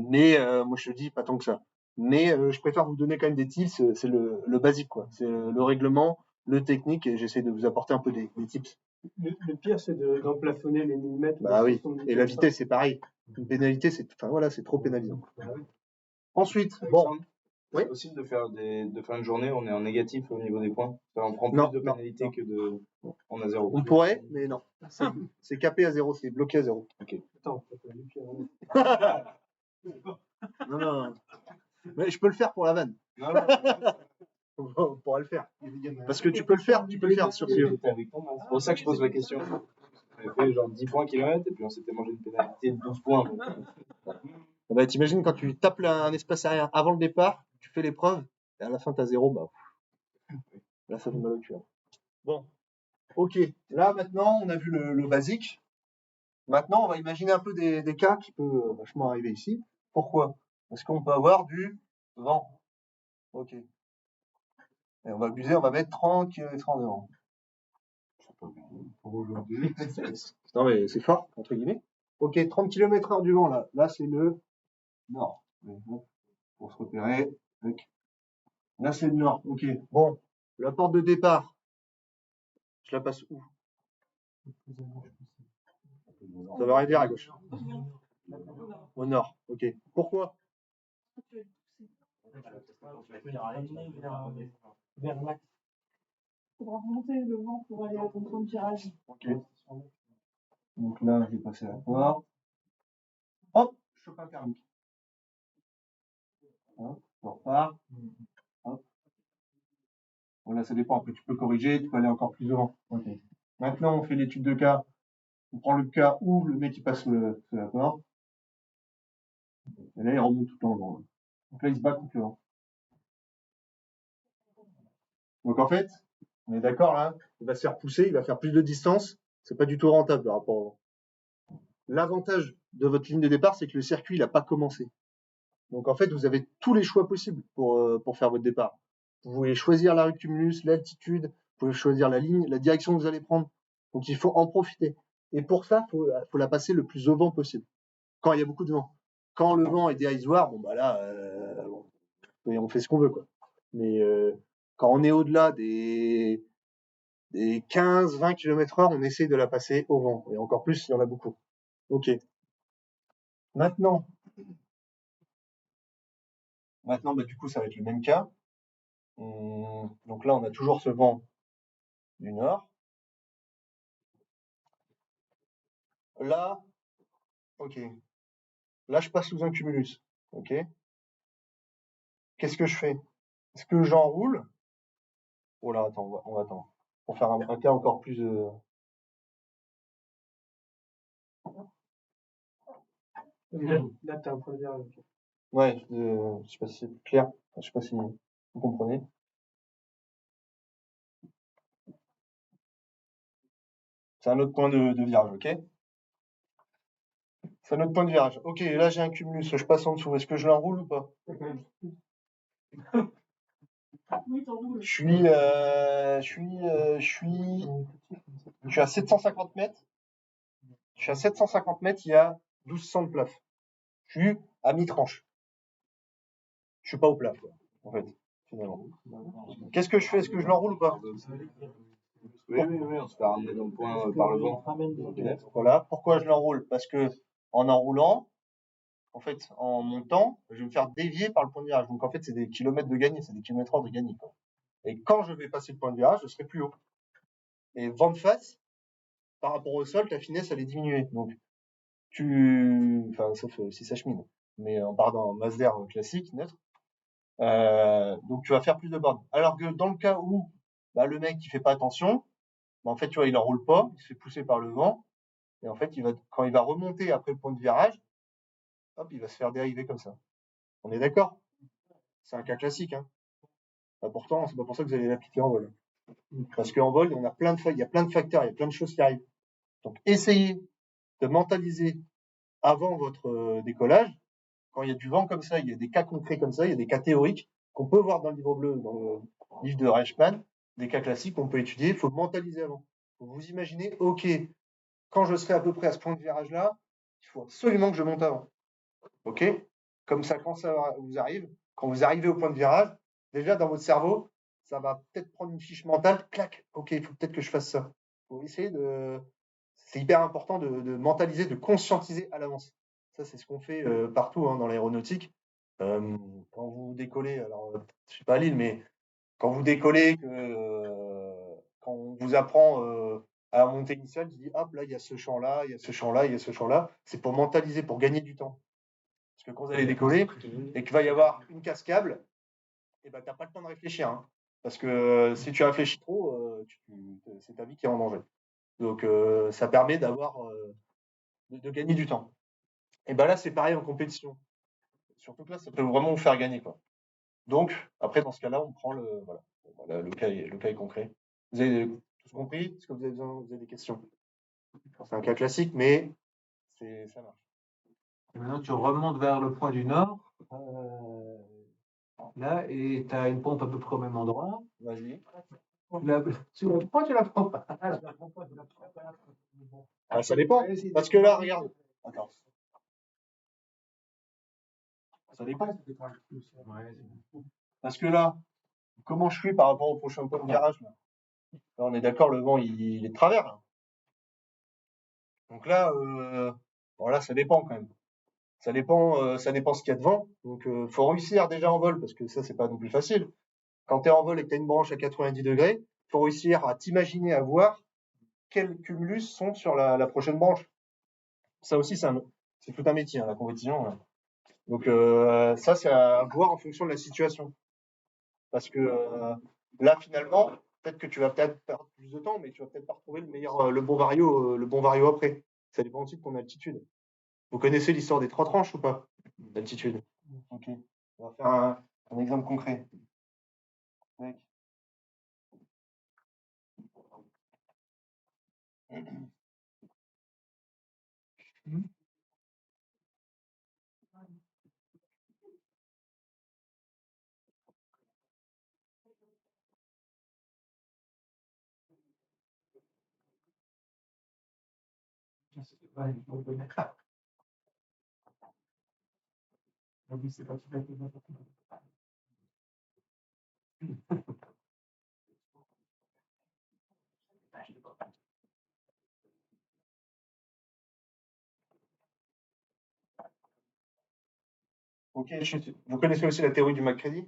Mais moi, je dis pas tant que ça. Mais je préfère vous donner quand même des tips. C'est le basique, quoi. C'est le règlement, le technique, et j'essaie de vous apporter un peu des tips.
Le pire, c'est d'en plafonner les millimètres.
Bah oui.
70
Et la
comme ça.
vitesse, c'est pareil. Une pénalité, enfin voilà, c'est trop pénalisant.
Bah oui.
Ensuite, bon,
Alexandre,
Oui.
c'est possible de faire une journée où on est en négatif au niveau des points. On prend
Non,
plus de
non,
pénalités
non.
que de. On a 0.
on pourrait, mais non. C'est capé à 0, c'est bloqué à 0.
Attends, t'as pas vu qu'il y a-
Non, non. Mais je peux le faire pour la vanne.
Non, non,
On pourra le faire. Parce que tu peux le faire sur ce.
c'est pour ça que je pose la question. On avait fait genre 10 points kilomètres et puis on s'était mangé une pénalité de 12 points. Donc,
Bah, t'imagines quand tu tapes un espace aérien avant le départ, tu fais l'épreuve, et à la fin t'as 0, bah. Là, ça fait mal au cul. Bon. Ok. Là, maintenant, on a vu le basique. Maintenant, on va imaginer un peu des cas qui peuvent vachement arriver ici. Pourquoi? Parce qu'on peut avoir du vent. Ok. Et on va abuser, on va mettre 30 km en devant. Non, mais c'est fort, entre guillemets. Ok, 30 km/h du vent, là. Là, c'est le nord. Pour se repérer. Là, c'est le nord. Ok. Bon. La porte de départ. Je la passe où? Ça veut rien dire à gauche. Au nord. Ok. Pourquoi?
Vers l'axe. Il faudra remonter le vent pour aller à ton point de tirage.
Ok. Donc là, je vais passer la porte. Hop, chopin thermique. Hop, on repart. Hop. Bon, là, ça dépend. Après, tu peux corriger, tu peux aller encore plus devant. Ok. Maintenant, on fait l'étude de cas. On prend le cas où le mec il passe sous la porte. Et là, il remonte tout en vent. Donc là, il se bat contre le vent. Donc en fait, on est d'accord là, il va se faire pousser, il va faire plus de distance. C'est pas du tout rentable par rapport au vent. L'avantage de votre ligne de départ, c'est que le circuit n'a pas commencé. Donc en fait, vous avez tous les choix possibles pour faire votre départ. Vous pouvez choisir la rue de cumulus, l'altitude, vous pouvez choisir la ligne, la direction que vous allez prendre. Donc il faut en profiter. Et pour ça, faut la passer le plus au vent possible. Quand il y a beaucoup de vent. Quand le vent est dérisoire, bon bah là, bon, on fait ce qu'on veut quoi. Mais quand on est au-delà des 15-20 km/h, on essaye de la passer au vent. Et encore plus s'il y en a beaucoup. Ok. Maintenant, bah, du coup, ça va être le même cas. Donc là, on a toujours ce vent du nord. Là, ok. Là, je passe sous un cumulus. Ok. Qu'est-ce que je fais? Est-ce que j'enroule? Oh là, attends, on va attendre. Pour faire un cas encore plus.
Là, tu as un point de virage.
Ouais, je sais pas si c'est clair. Enfin, je sais pas si vous comprenez. C'est un autre point de virage, ok? C'est un autre point de virage. Ok, là j'ai un cumulus, je passe en dessous. Est-ce que je l'enroule ou pas?
Oui, t'enroules.
Je suis à 750 mètres. Je suis à 750 mètres, il y a 1200 de plaf. Je suis à mi-tranche. Je suis pas au plaf, quoi, en fait, finalement. Qu'est-ce que je fais? Est-ce que je l'enroule ou pas?
Oui, on se fait ramener dans le point par le vent.
Voilà. Pourquoi je l'enroule? Parce que en enroulant, en fait, en montant, je vais me faire dévier par le point de virage. Donc en fait, c'est des kilomètres de gagné, c'est des kilomètres heure de gagné, quoi. Et quand je vais passer le point de virage, je serai plus haut. Et vent de face, par rapport au sol, ta finesse, elle est diminuée. Donc, enfin, sauf si ça chemine. Mais on part dans masse d'air classique, neutre. Donc, tu vas faire plus de bornes. Alors que dans le cas où, bah, le mec, il fait pas attention, bah, en fait, tu vois, il enroule pas, il se fait pousser par le vent. Et en fait, quand il va remonter après le point de virage, hop, il va se faire dériver comme ça. On est d'accord? C'est un cas classique, hein. Bah, pourtant, c'est pas pour ça que vous allez l'appliquer en vol. Parce qu'en vol, il y a plein de facteurs, il y a plein de choses qui arrivent. Donc, essayez de mentaliser avant votre décollage. Quand il y a du vent comme ça, il y a des cas concrets comme ça, il y a des cas théoriques qu'on peut voir dans le livre bleu, dans le livre de Reichmann, des cas classiques qu'on peut étudier. Il faut mentaliser avant. Faut vous imaginez, ok, quand je serai à peu près à ce point de virage-là, il faut absolument que je monte avant. Ok? Comme ça, quand ça vous arrive, quand vous arrivez au point de virage, déjà dans votre cerveau, ça va peut-être prendre une fiche mentale, clac, ok, il faut peut-être que je fasse ça. Faut essayer c'est hyper important de mentaliser, de conscientiser à l'avance. Ça, c'est ce qu'on fait partout dans l'aéronautique. Quand vous décollez, alors je suis pas à Lille, mais quand vous décollez, quand on vous apprend à la montée initiale, tu dis hop là, il y a ce champ-là, il y a ce champ-là, il y a ce champ-là. C'est pour mentaliser, pour gagner du temps. Parce que quand vous allez décoller et qu'il va y avoir une cascade, et ben t'as pas le temps de réfléchir. Hein. Parce que si tu réfléchis trop, c'est ta vie qui est en danger. Donc ça permet de gagner du temps. Et ben là c'est pareil en compétition. Surtout que là ça peut vraiment vous faire gagner quoi. Donc après dans ce cas-là on prend voilà, le cas est concret. Vous avez tous compris? Est-ce que vous avez des questions? C'est un cas classique mais ça marche.
Et maintenant, tu remontes vers le point du nord, là, et tu as une pompe à peu près au même endroit.
Vas-y.
Pourquoi tu la prends pas?
Ah, ça dépend. Parce que là, regarde. Attends. Ça dépend. Parce que là, comment je suis par rapport au prochain point de virage là, on est d'accord, le vent il est de travers. Là. Donc là, bon, ça dépend quand même. Ça dépend ce qu'il y a de vent. Donc faut réussir déjà en vol parce que ça c'est pas non plus facile. Quand tu es en vol et que tu as une branche à 90 degrés, faut réussir à t'imaginer à voir quels cumulus sont sur la prochaine branche. Ça aussi c'est tout un métier la compétition. Donc ça c'est à voir en fonction de la situation. Parce que là finalement, peut-être que tu vas peut-être perdre plus de temps, mais tu vas peut-être pas retrouver le bon vario après. Ça dépend aussi de ton altitude. Vous connaissez l'histoire des 3 tranches ou pas? D'altitude. Ok. On va faire un exemple concret. Ok, vous connaissez aussi la théorie du McCready?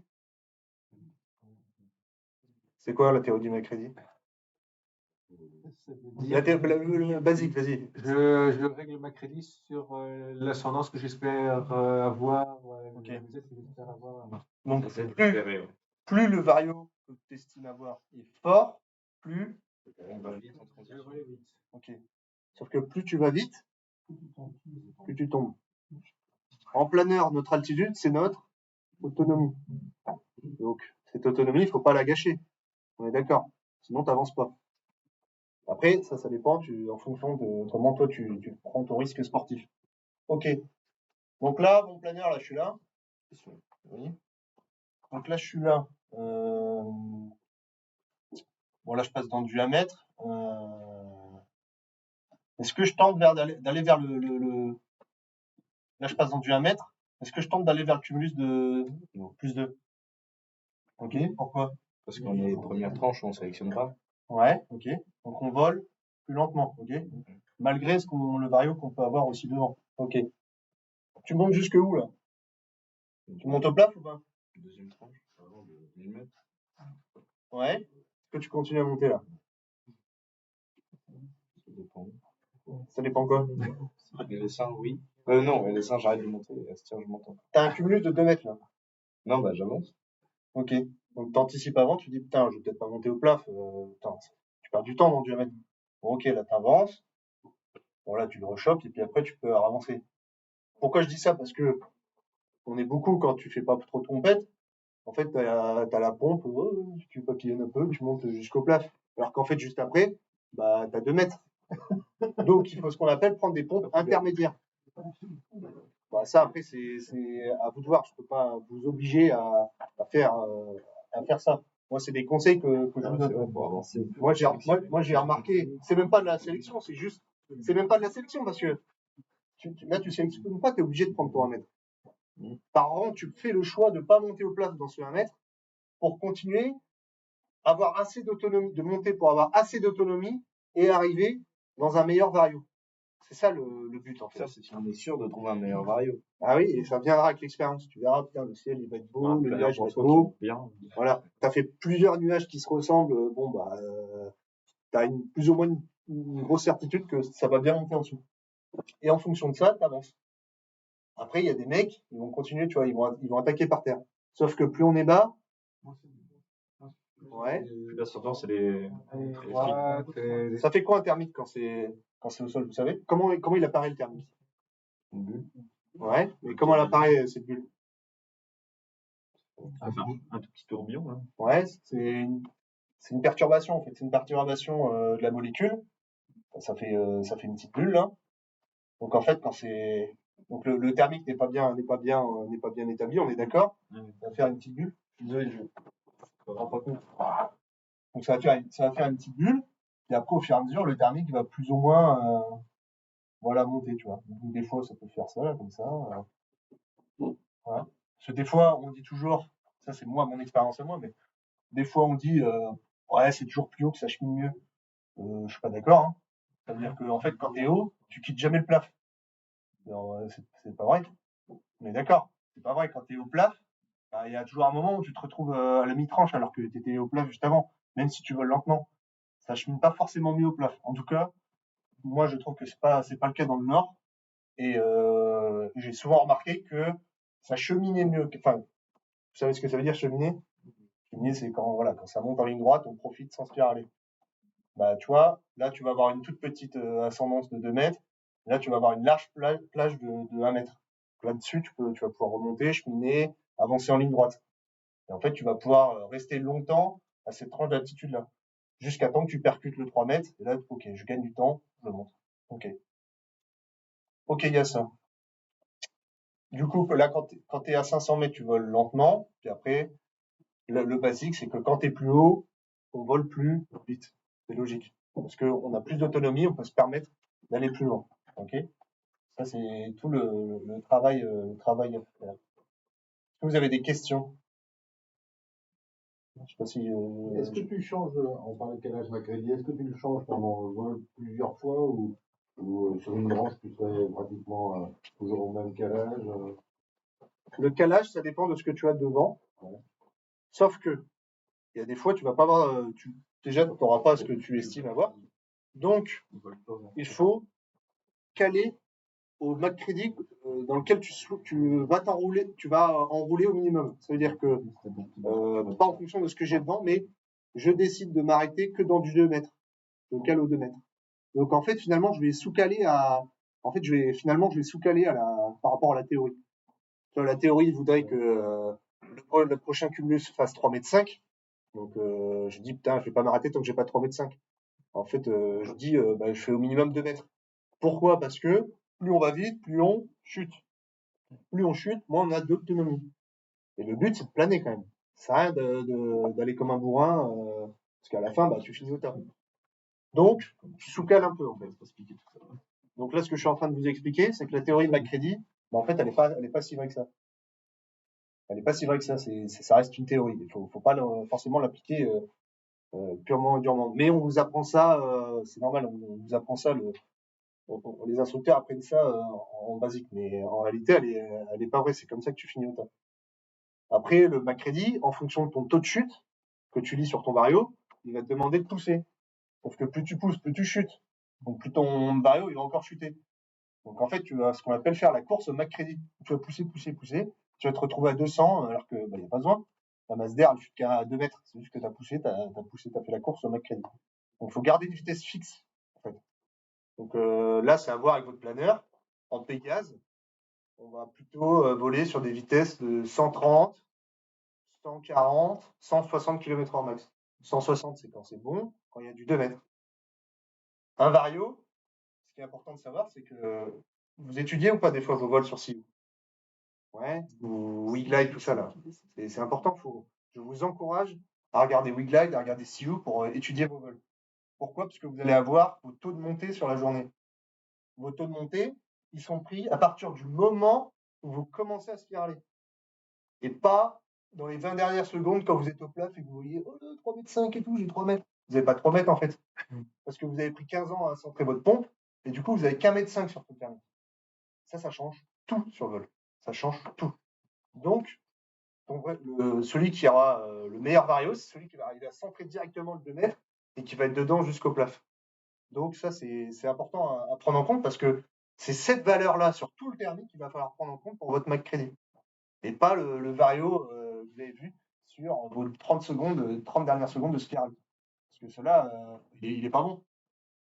C'est quoi la théorie du McCready? Basique, vas-y.
Je règle ma crédit sur l'ascendance que j'espère avoir,
Ok.
les Z que j'espère avoir.
Donc,
Ça, c'est
plus,
différé, ouais.
plus le vario que tu estimes avoir est fort, plus.
On va vite en
Je
transition.
vais aller vite.
Ok. Sauf que plus tu vas vite, plus tu tombes. En planeur, notre altitude, c'est notre autonomie. Donc, cette autonomie, il ne faut pas la gâcher. On est d'accord. Sinon, tu n'avances pas. Après, ça dépend en fonction de comment toi tu prends ton risque sportif. Ok. Donc là, mon planeur, là, je suis là. Oui. Donc là, je suis là. Bon, là, je passe dans du 1 mètre. Est-ce que je tente d'aller vers Là, je passe dans du 1 mètre. Est-ce que je tente d'aller vers le cumulus de plus 2? Ok, pourquoi?
Parce qu'on est première tranche, on sélectionne pas.
Ouais, ok. Donc on vole plus lentement, ok. Malgré le vario qu'on peut avoir aussi devant. Ok. Tu montes jusque où là? Tu montes au plat ou pas?
Deuxième tranche, avant de 1000 mètres.
Ouais. Est-ce que tu continues à monter là?
Ça dépend.
Ça dépend quoi?
Et les seins, oui. Non, les seins, j'arrête de monter. Je m'entends.
T'as un cumulus de 2 mètres là.
Non, bah j'avance.
Ok. Donc t'anticipes avant, tu dis putain, je vais peut-être pas monter au plaf. Putain, tu perds du temps dans du 1 mètre. Bon, ok, là t'avances. Bon là tu le rechopes et puis après tu peux avancer. Pourquoi je dis ça? Parce que on est beaucoup quand tu fais pas trop de compète. En fait, t'as la pompe, tu papillonnes un peu, tu montes jusqu'au plaf. Alors qu'en fait, juste après, bah t'as 2 mètres. Donc il faut ce qu'on appelle prendre des pompes intermédiaires. Bah, ça après c'est à vous de voir. Je peux pas vous obliger à faire ça. Moi, c'est des conseils que je vous donne.
Pour avancer.
Moi, j'ai remarqué, c'est même pas de la sélection, c'est même pas de la sélection parce que là, tu sélectionnes pas, tu es obligé de prendre ton 1 mètre. Par an, tu fais le choix de pas monter au plaf dans ce 1 mètre pour continuer, avoir assez d'autonomie, de monter pour avoir assez d'autonomie et arriver dans un meilleur vario. C'est ça le but en fait.
Ça, c'est si on est sûr de trouver un meilleur vario.
Ah oui, et ça viendra avec l'expérience. Tu verras, putain, le ciel, il va être beau, le nuage va être
pour
beau.
bien.
Voilà. T'as fait plusieurs nuages qui se ressemblent. Bon, bah, t'as plus ou moins une grosse certitude que ça va bien monter en dessous. Et en fonction de ça, t'avances. Après, il y a des mecs, ils vont continuer, tu vois, ils vont attaquer par terre. Sauf que plus on est bas, ouais.
Plus l'ascendant, c'est les
Ça fait quoi un thermique quand c'est au sol, vous savez? Comment il apparaît le thermique?
Une bulle.
Ouais. Mais comment elle apparaît cette bulle?
Enfin, un tout petit tourbillon, hein.
Ouais, c'est une perturbation en fait. C'est une perturbation de la molécule. Ça fait une petite bulle là. Donc en fait, donc le thermique n'est pas bien établi, on est d'accord. On va faire une petite bulle. Je suis désolé, je me rends pas compte. Donc ça va faire une petite bulle. Et après, au fur et à mesure, le thermique va plus ou moins voilà, monter, tu vois. Donc des fois, ça peut faire ça, là, comme ça. Voilà. Parce que des fois, on dit toujours, ça c'est moi, mon expérience à moi, mais des fois on dit ouais, c'est toujours plus haut que ça chemine mieux. Je suis pas d'accord. Hein. Ça veut dire que en fait, quand t'es haut, tu quittes jamais le plaf. C'est pas vrai. On est d'accord. C'est pas vrai. Quand t'es au plaf, bah, il y a toujours un moment où tu te retrouves à la mi-tranche alors que t'étais au plaf juste avant. Même si tu voles lentement, ça chemine pas forcément mieux au plaf. En tout cas, moi je trouve que c'est pas le cas dans le nord. Et j'ai souvent remarqué que ça cheminait mieux. Enfin, vous savez ce que ça veut dire cheminer? Cheminer, c'est quand ça monte en ligne droite, on profite sans spiraler. Bah, tu vois, là, tu vas avoir une toute petite ascendance de 2 mètres. Là, tu vas avoir une large plage de 1 mètre. Là-dessus, tu vas pouvoir remonter, cheminer, avancer en ligne droite. Et en fait, tu vas pouvoir rester longtemps à cette tranche d'altitude-là. Jusqu'à temps que tu percutes le 3 mètres. Et là, ok, je gagne du temps, je monte. Ok. Ok, il y a ça. Du coup, là, quand t'es à 500 mètres, tu voles lentement. Puis après, le basique, c'est que quand t'es plus haut, on vole plus vite. C'est logique. Parce qu'on a plus d'autonomie, on peut se permettre d'aller plus loin. Ok? Ça, c'est tout le travail à faire. Est-ce que vous avez des questions? Je sais pas si.
Est-ce que tu changes, on parlait de calage Macready, est-ce que tu le changes pendant le vol plusieurs fois ou sur une branche tu serais pratiquement toujours au même calage
Le calage, ça dépend de ce que tu as devant.
Ouais.
Sauf que, il y a des fois, tu vas pas avoir, déjà, tu n'auras pas ce que tu estimes avoir. Donc, il faut caler au Macready dans lequel tu vas enrouler au minimum. Ça veut dire que, pas en fonction de ce que j'ai devant, mais je décide de m'arrêter que dans du 2 mètres. Je cale au 2 mètres. Donc, en fait, finalement, je vais sous-caler par rapport à la théorie. Tu vois, la théorie voudrait que le prochain cumulus fasse 3,5 m. Donc, je dis, putain, je vais pas m'arrêter tant que j'ai pas 3,5 m. En fait, je dis, je fais au minimum 2 mètres. Pourquoi? Parce que plus on va vite, plus on chute. Plus on chute, moins on a d'autonomie. Et le but, c'est de planer quand même. Ça sert à rien d'aller comme un bourrin, parce qu'à la fin, tu finis au top. Donc, tu sous-cales un peu, en fait. Donc là, ce que je suis en train de vous expliquer, c'est que la théorie de Macready, en fait, elle est pas si vraie que ça. Elle n'est pas si vraie que ça. Ça reste une théorie. Il faut pas forcément l'appliquer purement et durement. Mais on vous apprend ça, c'est normal. On vous apprend ça. Les instructeurs apprennent ça en basique. Mais en réalité, elle est pas vraie. C'est comme ça que tu finis au top. Après, le Macready, en fonction de ton taux de chute que tu lis sur ton vario, il va te demander de pousser. Sauf que plus tu pousses, plus tu chutes. Donc plus ton vario, il va encore chuter. Donc en fait, tu vas ce qu'on appelle faire la course au Macready. Tu vas pousser. Tu vas te retrouver à 200 alors que il n'y a pas besoin. La masse d'air, elle chute qu'à 2 mètres. C'est juste que tu as poussé, tu as fait la course au Macready. Donc il faut garder une vitesse fixe. En fait. Donc là, c'est à voir avec votre planeur. En Pégase, on va plutôt voler sur des vitesses de 130, 140, 160 km/h max. 160, c'est quand c'est bon, quand il y a du 2 mètres. Un vario, ce qui est important de savoir, c'est que vous étudiez ou pas des fois vos vols sur CIO? Ouais, ou WeGlide, tout ça là. C'est important. Je vous encourage à regarder WeGlide, à regarder CIO pour étudier vos vols. Pourquoi? Parce que vous allez avoir vos taux de montée sur la journée. Vos taux de montée, ils sont pris à partir du moment où vous commencez à spiraler. Et pas dans les 20 dernières secondes quand vous êtes au plat et que vous voyez 3,5 m et tout, j'ai 3 mètres. Vous n'avez pas 3 mètres en fait. Parce que vous avez pris 15 ans à centrer votre pompe et du coup vous avez qu'1,5 m sur votre permis. Ça change tout sur le vol. Ça change tout. Donc, celui qui aura le meilleur vario, c'est celui qui va arriver à centrer directement le 2 mètres et qui va être dedans jusqu'au plaf. Donc ça, c'est important à prendre en compte parce que c'est cette valeur-là sur tout le permis qu'il va falloir prendre en compte pour votre Macready. Et pas le vario que vous avez vu sur vos 30 dernières secondes de spirale. Parce que cela, il est pas bon.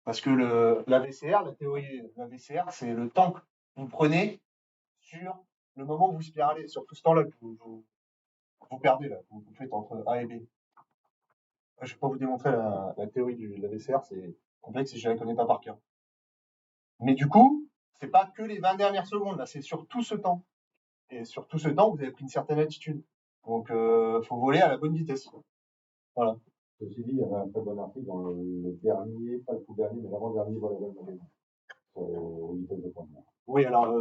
Parce que la VCR, la théorie de la VCR, c'est le temps que vous prenez sur le moment où vous spiralez, sur tout ce temps-là que vous perdez, là, vous faites entre A et B. Je ne vais pas vous démontrer la théorie de la VCR, c'est complexe et je ne la connais pas par cœur. Mais du coup, c'est pas que les 20 dernières secondes, là, c'est sur tout ce temps. Et sur tout ce temps, vous avez pris une certaine altitude. Donc, faut voler à la bonne vitesse. Voilà.
Ceci dit, il y avait un très bon article dans le dernier, pas le tout dernier, mais l'avant-dernier vol à vol magazine sur les vitesses de pointe.
Oui, alors,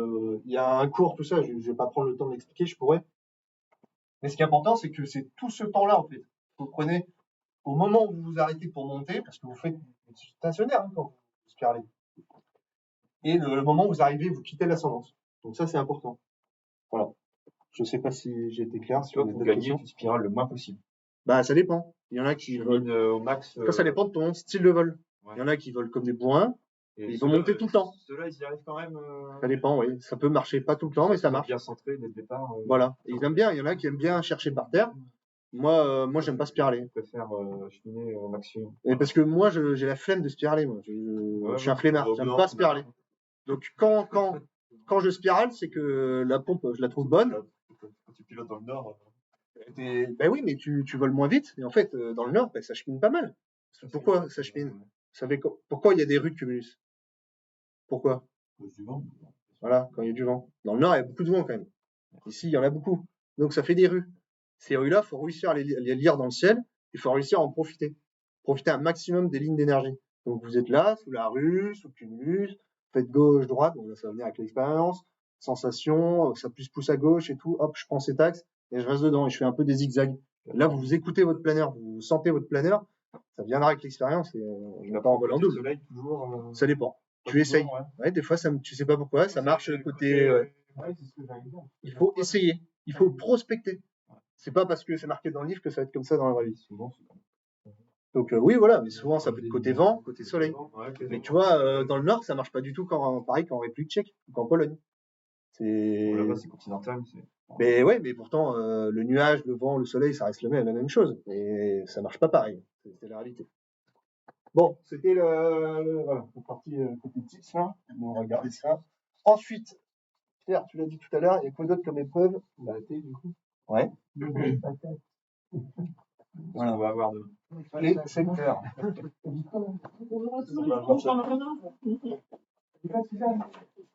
il y a un cours, tout ça, je vais pas prendre le temps de l'expliquer, je pourrais. Mais ce qui est important, c'est que c'est tout ce temps-là, en fait. Vous prenez au moment où vous vous arrêtez pour monter, parce que vous faites stationnaire quand vous spiralez. Et le moment où vous arrivez, vous quittez l'ascendance. Donc ça, c'est important. Voilà. Je sais pas si j'ai été clair. Si
Toi, pour gagner, tu spirales le moins possible.
Bah, ça dépend. Il y en a qui volent
au max.
Ça dépend de ton style de vol.
Ouais.
Il y en a qui volent comme des bourrins. Et ils vont monter tout le temps.
Ceux-là, ils y arrivent quand même.
Ça dépend, oui. Ça peut marcher pas tout le temps, mais ça marche.
Bien centré dès le départ.
Voilà. Et ils aiment bien. Il y en a qui aiment bien chercher par terre. Moi, j'aime pas spiraler.
Je préfère cheminer au maximum.
Et parce que moi, j'ai la flemme de spiraler. Moi, je suis un flemmard. J'aime pas spiraler. Donc quand je spirale, c'est que la pompe, je la trouve bonne.
Quand tu pilotes dans le nord.
Ben oui, mais tu voles moins vite. Et en fait, dans le nord, ça chemine pas mal. Pourquoi ça chemine? Vous savez pourquoi il y a des rues de cumulus? Pourquoi?
Du vent.
Voilà, quand il y a du vent. Dans le nord, il y a beaucoup de vent quand même. Ici, il y en a beaucoup. Donc ça fait des rues. Ces rues-là, il faut réussir à les lire dans le ciel. Il faut réussir à en profiter. Profiter un maximum des lignes d'énergie. Donc vous êtes là, sous la rue, sous le cumulus. faites gauche, droite, bon, là, ça va venir avec l'expérience, sensation, ça pousse à gauche et tout, hop, je prends cet axe et je reste dedans et je fais un peu des zigzags. Là, vous écoutez votre planeur, vous sentez votre planeur, ça viendra avec l'expérience et je vais pas en vol en double.
Soleil, toujours.
Ça dépend. Tu
toujours,
essayes.
ouais.
Ouais, des fois, tu sais pas pourquoi, ça marche côté.
Ouais, c'est ce que j'allais dire.
Il faut essayer. Il faut prospecter. C'est pas parce que c'est marqué dans le livre que ça va être comme ça dans la vraie vie.
Souvent, c'est comme
Donc oui, voilà, mais souvent ça peut être côté vent, côté soleil.
ça. Ouais,
Mais tu vois, dans le Nord, ça marche pas du tout pareil qu'en République tchèque ou qu'en Pologne.
Bon, là-bas,
C'est.
c'est continental.
Mais ouais, mais pourtant, le nuage, le vent, le soleil, ça reste la même chose. Et ça marche pas pareil. C'est la réalité. Bon, c'était voilà, la partie côté tips là. On va regarder ça. Ensuite, Pierre, tu l'as dit tout à l'heure, il y a quoi d'autre comme épreuve?
La AT, du coup.
Ouais.
Voilà, on va avoir de.
Les secteurs.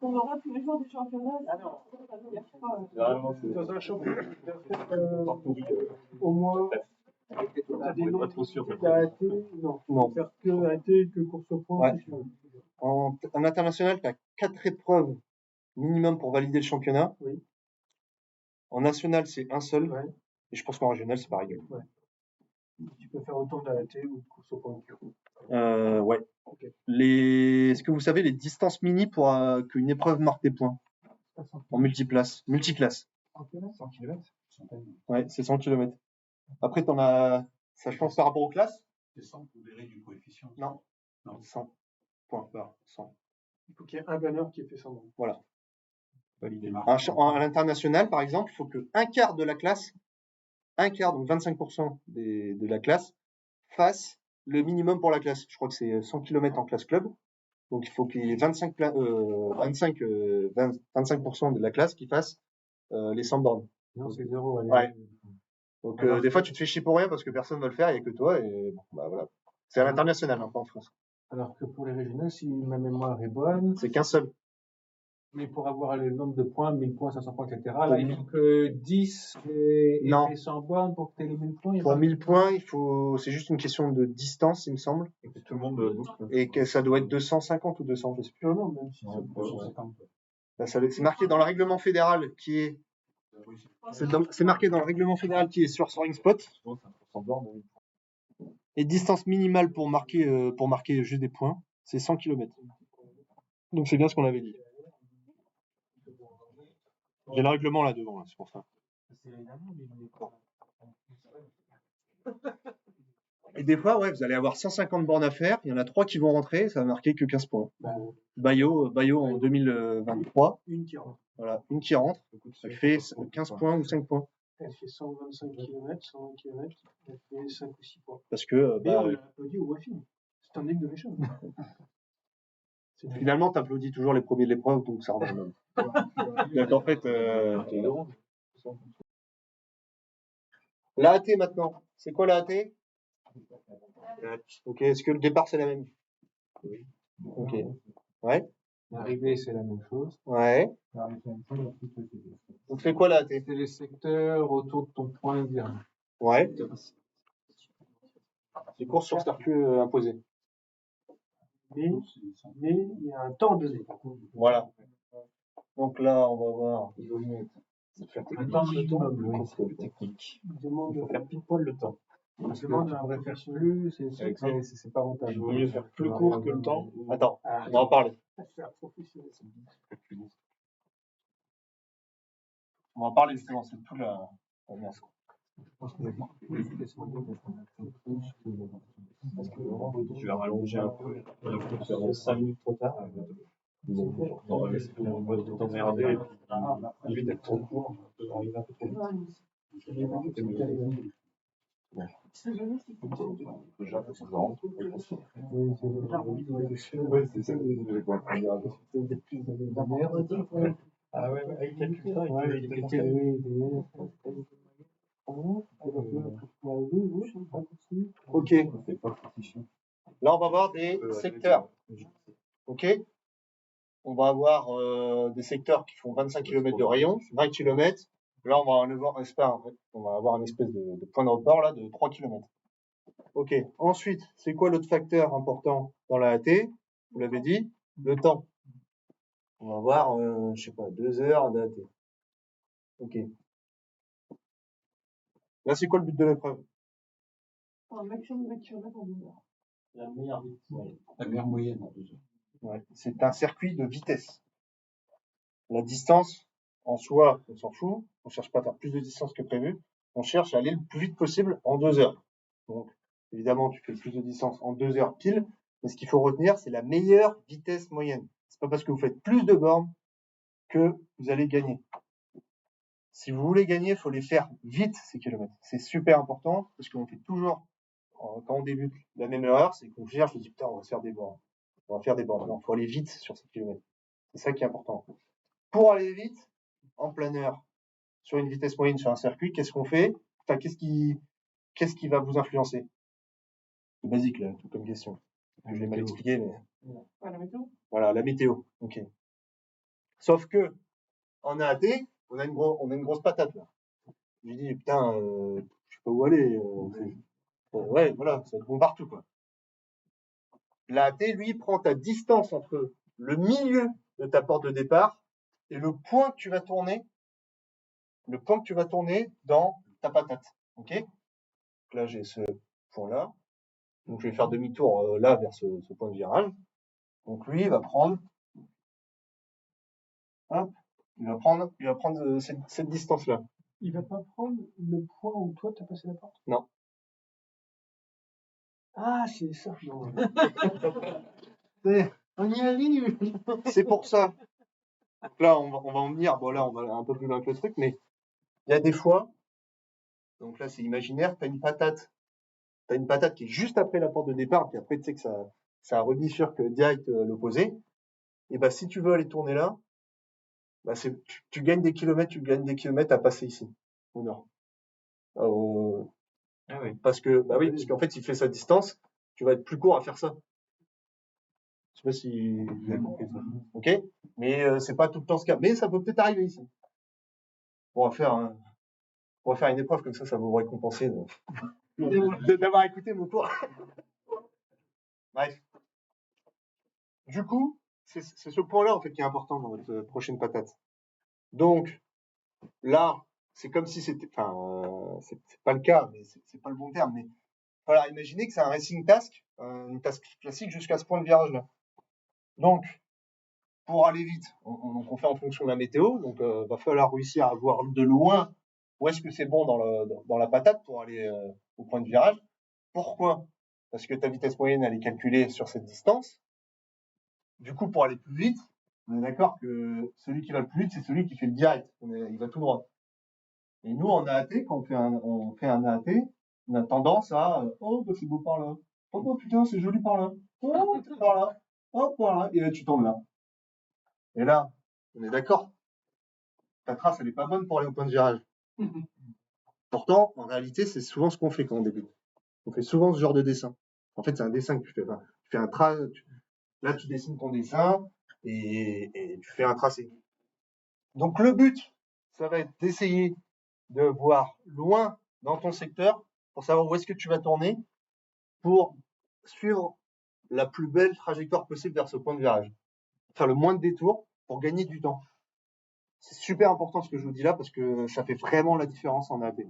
On aura tous les jours des championnats. On aura tous les jours des championnats.
Dans un championnat, tu dois faire au moins. T'as des noms d'AT, non.
Non.
Faire que AT, que course au point.
Ouais. En international, tu as 4 épreuves minimum pour valider le championnat.
Oui.
En national, c'est un seul.
Ouais.
Et je pense qu'en régional, c'est pareil.
Tu peux faire autant d'AT ou de course au point.
Ouais.
Ok.
Est-ce que vous savez les distances mini pour qu'une épreuve marque des points en multiclasse?
100 km.
Ouais, c'est 100 km. Après, t'en as, ça je pense par rapport aux classes?
C'est 100 pondéré du coefficient.
Non.
Non.
100. Point barre, 100.
Il faut qu'il y ait un planeur qui ait fait 100 bornes.
Voilà.
Valider marque.
À l'international, par exemple, il faut que un quart de la classe, donc 25% de la classe, fasse le minimum pour la classe. Je crois que c'est 100 km en classe club. Donc il faut qu'il y ait 25% de la classe qui fasse les 100 bornes.
Non, c'est zéro. Allez.
Ouais. Donc des fois tu te fais chier pour rien parce que personne ne va le faire, il n'y a que toi et bon, bah voilà. C'est à l'international, hein, pas en France.
Alors que pour les régionaux, si ma mémoire est bonne,
C'est qu'un seul.
mais pour avoir le nombre de points, 1000 points, 500 points, etc., là, il faut que 10 et
Non.
100 bornes pour que tu aies les 1000 points. il y a
Pour
pas-
1000 points, c'est juste une question de distance, il me semble,
Et que tout le monde booste.
et que ça doit être 250 ou 200, je sais plus.
Non, même si
Ouais,
c'est
ouais, ouais.
Là, c'est marqué dans le règlement fédéral qui est, c'est marqué dans le règlement fédéral qui est sur Soaring Spot.
Souvent, c'est 1% de borne.
Et distance minimale pour marquer juste des points, c'est 100 km. Donc c'est bien ce qu'on avait dit. J'ai le règlement là devant, là, c'est pour ça. Et des fois, ouais, vous allez avoir 150 bornes à faire, il y en a 3 qui vont rentrer, ça va marquer que 15 points. Bayo en 2023,
une qui rentre.
voilà, une qui rentre, ça fait 15 points ou 5 points.
Elle fait 125 km, 120 km, elle fait 5 ou 6 points.
Parce que
Et on l'a applaudi au Wi-Fi. Standing ovation.
finalement, tu applaudis toujours les premiers de l'épreuve, donc ça revient même. Donc en fait, l'AAT maintenant, c'est quoi l'AAT? Ok, est-ce que le départ c'est la même? Oui. Ok. Ouais.
L'arrivée, c'est la même chose.
Ouais. Donc c'est quoi l'AAT?
C'est les secteurs autour de ton point direct.
Ouais. Les courses sur circuit imposé.
Mais il y a un temps donné.
Voilà. Donc là, on va voir.
Un temps minimum, oui.
Technique.
Il demande
Il faut faire pile poil le temps.
Parce que
demande
tu
un
pourrais faire
professionnel.
plus, c'est pas rentable.
Il vaut mieux faire plus court que le temps.
Attends, on va en parler.
C'est un professionnel.
On va en parler justement, c'est tout la messe.
Tu vas rallonger un peu. Il faut faire 5 minutes trop tard. On va laisser ton mode t'emmerder et puis évite d'être trop court. Arriver un peu trop vite. Ah ouais, avec calcul ça, il
Ok. Là, on va voir des secteurs. Ok. On va avoir des secteurs qui font 25 km de rayon, 20 km. Là, on va avoir un espèce de point de report là, de 3 km. Ok. Ensuite, c'est quoi l'autre facteur important dans la AT? Vous l'avez dit, le temps. On va voir, je sais pas, 2 heures d'AT. Ok. Là, c'est quoi le but de l'épreuve?
Un maximum de kilomètres en 2 heures.
La meilleure vitesse.
La meilleure moyenne en 2 heures.
Ouais. C'est un circuit de vitesse. La distance, en soi, on s'en fout. On cherche pas à faire plus de distance que prévu. On cherche à aller le plus vite possible en 2 heures. Donc, évidemment, tu fais le plus de distance en 2 heures pile. Mais ce qu'il faut retenir, c'est la meilleure vitesse moyenne. C'est pas parce que vous faites plus de bornes que vous allez gagner. Si vous voulez gagner, il faut les faire vite, ces kilomètres. C'est super important parce qu'on fait toujours, quand on débute, la même erreur, c'est qu'on cherche, on se dit, putain, on va faire des bornes. On va faire des bornes. Non, il faut aller vite sur ces kilomètres. C'est ça qui est important. Pour aller vite, en planeur, sur une vitesse moyenne sur un circuit, qu'est-ce qu'on fait? Enfin, qu'est-ce qui va vous influencer? C'est basique, là, tout comme question. Je l'ai mal expliqué, mais.
Ah, la météo?
Voilà, la météo. Ok. Sauf que, en AAT, on a une grosse patate, là. Je lui dis, putain, je sais pas où aller. Ouais, voilà, ça va être bon partout, quoi. L'AAT, lui, prend ta distance entre le milieu de ta porte de départ et le point que tu vas tourner dans ta patate. Ok? Donc là, j'ai ce point-là. Donc, je vais faire demi-tour là vers ce point de virage. Donc, lui, il va prendre, hop, il va prendre cette distance-là.
Il va pas prendre le point où toi t'as passé la porte?
Non.
Ah, c'est ça. Non.
On y arrive. C'est pour ça. Donc là, on va en venir. Bon, là, on va un peu plus loin que le truc, mais il y a des fois. Donc là, c'est imaginaire. T'as une patate qui est juste après la porte de départ, puis après, tu sais que ça rebifurque direct l'opposé. Et bah, si tu veux aller tourner là, bah, tu gagnes des kilomètres à passer ici, au nord.
Ah oui.
Parce qu'en fait, il fait sa distance, tu vas être plus court à faire ça. Je sais pas si vous avez compris ça. Ok? Mais c'est pas tout le temps ce cas. Mais ça peut peut-être arriver ici. On va faire une épreuve comme ça va vous récompenser d'avoir écouté mon cours. Bref. Du coup, c'est ce point-là en fait qui est important dans votre prochaine patate. Donc là, c'est comme si c'était, enfin, c'est pas le cas, mais c'est pas le bon terme. Mais voilà, imaginez que c'est un racing task, une task classique jusqu'à ce point de virage-là. Donc, pour aller vite, on fait en fonction de la météo. Donc, va falloir réussir à voir de loin où est-ce que c'est bon dans la patate pour aller au point de virage. Pourquoi? Parce que ta vitesse moyenne, elle est calculée sur cette distance. Du coup, pour aller plus vite, on est d'accord que celui qui va le plus vite, c'est celui qui fait le direct. Il va tout droit. Et nous, en AAT, quand on fait un AAT, on a tendance à oh, bah, c'est beau par là. Oh, bah, putain, c'est joli par là. Oh, c'est par là. Oh, par là. Et là, tu tombes là. Et là, on est d'accord. Ta trace, elle est pas bonne pour aller au point de virage. Pourtant, en réalité, c'est souvent ce qu'on fait quand on débute. On fait souvent ce genre de dessin. En fait, c'est un dessin que tu fais. Enfin, tu fais un tracé. Là, tu dessines ton dessin et tu fais un tracé. Donc, le but, ça va être d'essayer de voir loin dans ton secteur pour savoir où est-ce que tu vas tourner pour suivre la plus belle trajectoire possible vers ce point de virage. Faire le moins de détours pour gagner du temps. C'est super important ce que je vous dis là parce que ça fait vraiment la différence en AP.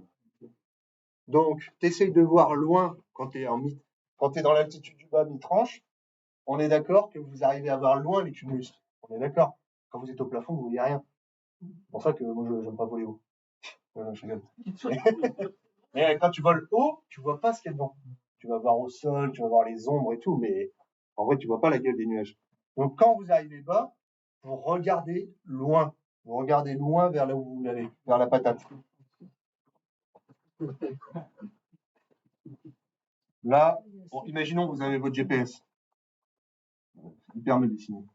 Donc, tu essayes de voir loin quand tu es dans l'altitude du bas mi-tranche. On est d'accord que vous arrivez à voir loin les cumulus. On est d'accord. Quand vous êtes au plafond, vous voyez rien. C'est pour ça que moi, je n'aime pas voler haut. Je rigole. Mais quand tu voles haut, tu vois pas ce qu'il y a dedans. Tu vas voir au sol, tu vas voir les ombres et tout, mais en vrai, tu vois pas la gueule des nuages. Donc, quand vous arrivez bas, vous regardez loin. Vous regardez loin vers là où vous allez, vers la patate. Là, bon, imaginons que vous avez votre GPS. C'est hyper mal dessiné.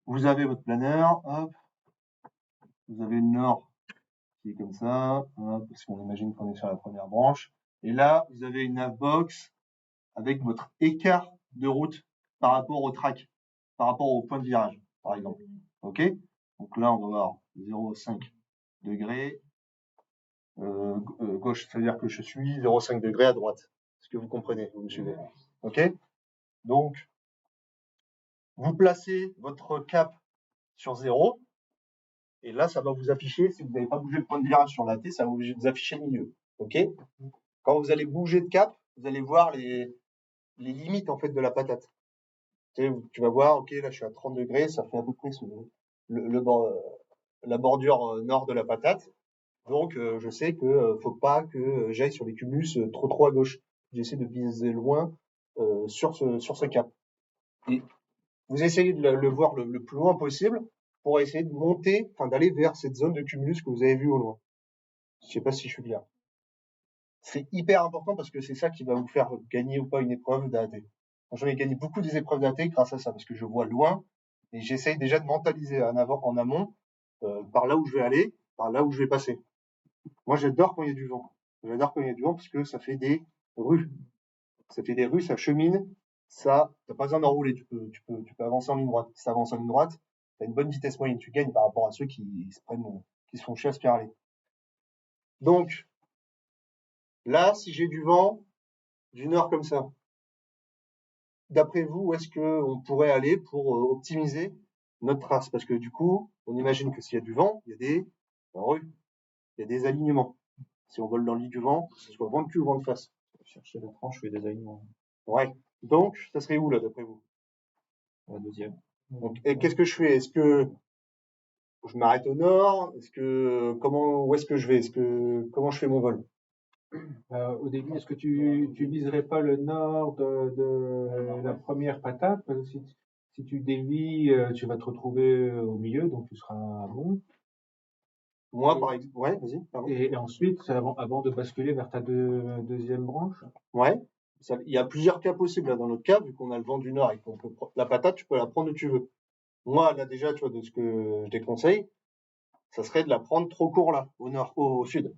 Vous avez votre planeur, hop. Vous avez le nord qui est comme ça, hop, parce qu'on imagine qu'on est sur la première branche. Et là, vous avez une navbox avec votre écart de route par rapport au track, par rapport au point de virage, par exemple. Ok? Donc là, on va voir 0,5 degrés. Gauche, c'est-à-dire que je suis 0,5 degrés à droite. Est-ce que vous comprenez? Vous me suivez? Ok? Donc, vous placez votre cap sur 0, et là, ça va vous afficher, si vous n'avez pas bougé le point de virage sur la T, ça va vous afficher le milieu. OK? Quand vous allez bouger de cap, vous allez voir les limites en fait de la patate. Tu vas voir, OK, là je suis à 30 degrés, ça fait à peu près la bordure nord de la patate. Donc je sais que faut pas que j'aille sur les cumulus trop à gauche. J'essaie de viser loin sur ce cap. Et vous essayez de le voir le plus loin possible pour essayer de monter, enfin d'aller vers cette zone de cumulus que vous avez vue au loin. Je sais pas si je suis clair. C'est hyper important parce que c'est ça qui va vous faire gagner ou pas une épreuve d'AT. J'en ai gagné beaucoup des épreuves d'AT grâce à ça, parce que je vois loin et j'essaye déjà de mentaliser en amont par là où je vais aller, par là où je vais passer. Moi, j'adore quand il y a du vent. J'adore quand il y a du vent parce que ça fait des rues. Ça fait des rues, ça chemine. Ça, t'as pas besoin d'enrouler. Tu peux avancer en ligne droite. Si t'avances en ligne droite, t'as une bonne vitesse moyenne. Tu gagnes par rapport à ceux qui se font chier à spiraler. Donc, là, si j'ai du vent, du nord comme ça, d'après vous, où est-ce qu'on pourrait aller pour optimiser notre trace? Parce que du coup, on imagine que s'il y a du vent, il y a des rues, il y a des alignements. Si on vole dans le lit du vent, que ce soit vent de cul ou vent de face.
Chercher la tranche, je fais des alignements.
Ouais. Donc, ça serait où là, d'après vous?
La deuxième.
Donc, et qu'est-ce que je fais? Est-ce que je m'arrête au nord? Où est-ce que je vais? Comment je fais mon vol?
Au début, est-ce que tu viserais pas le nord de la première patate? Parce que si tu dévies, tu vas te retrouver au milieu, donc tu seras bon.
Moi, par exemple, ouais, vas-y, pardon.
Et ensuite, avant de basculer vers ta deuxième branche.
Ouais. Il y a plusieurs cas possibles là, dans notre cas, vu qu'on a le vent du nord et qu'on peut la patate, tu peux la prendre où tu veux. Moi, là déjà, tu vois, de ce que je déconseille, ça serait de la prendre trop court là, au nord, au sud.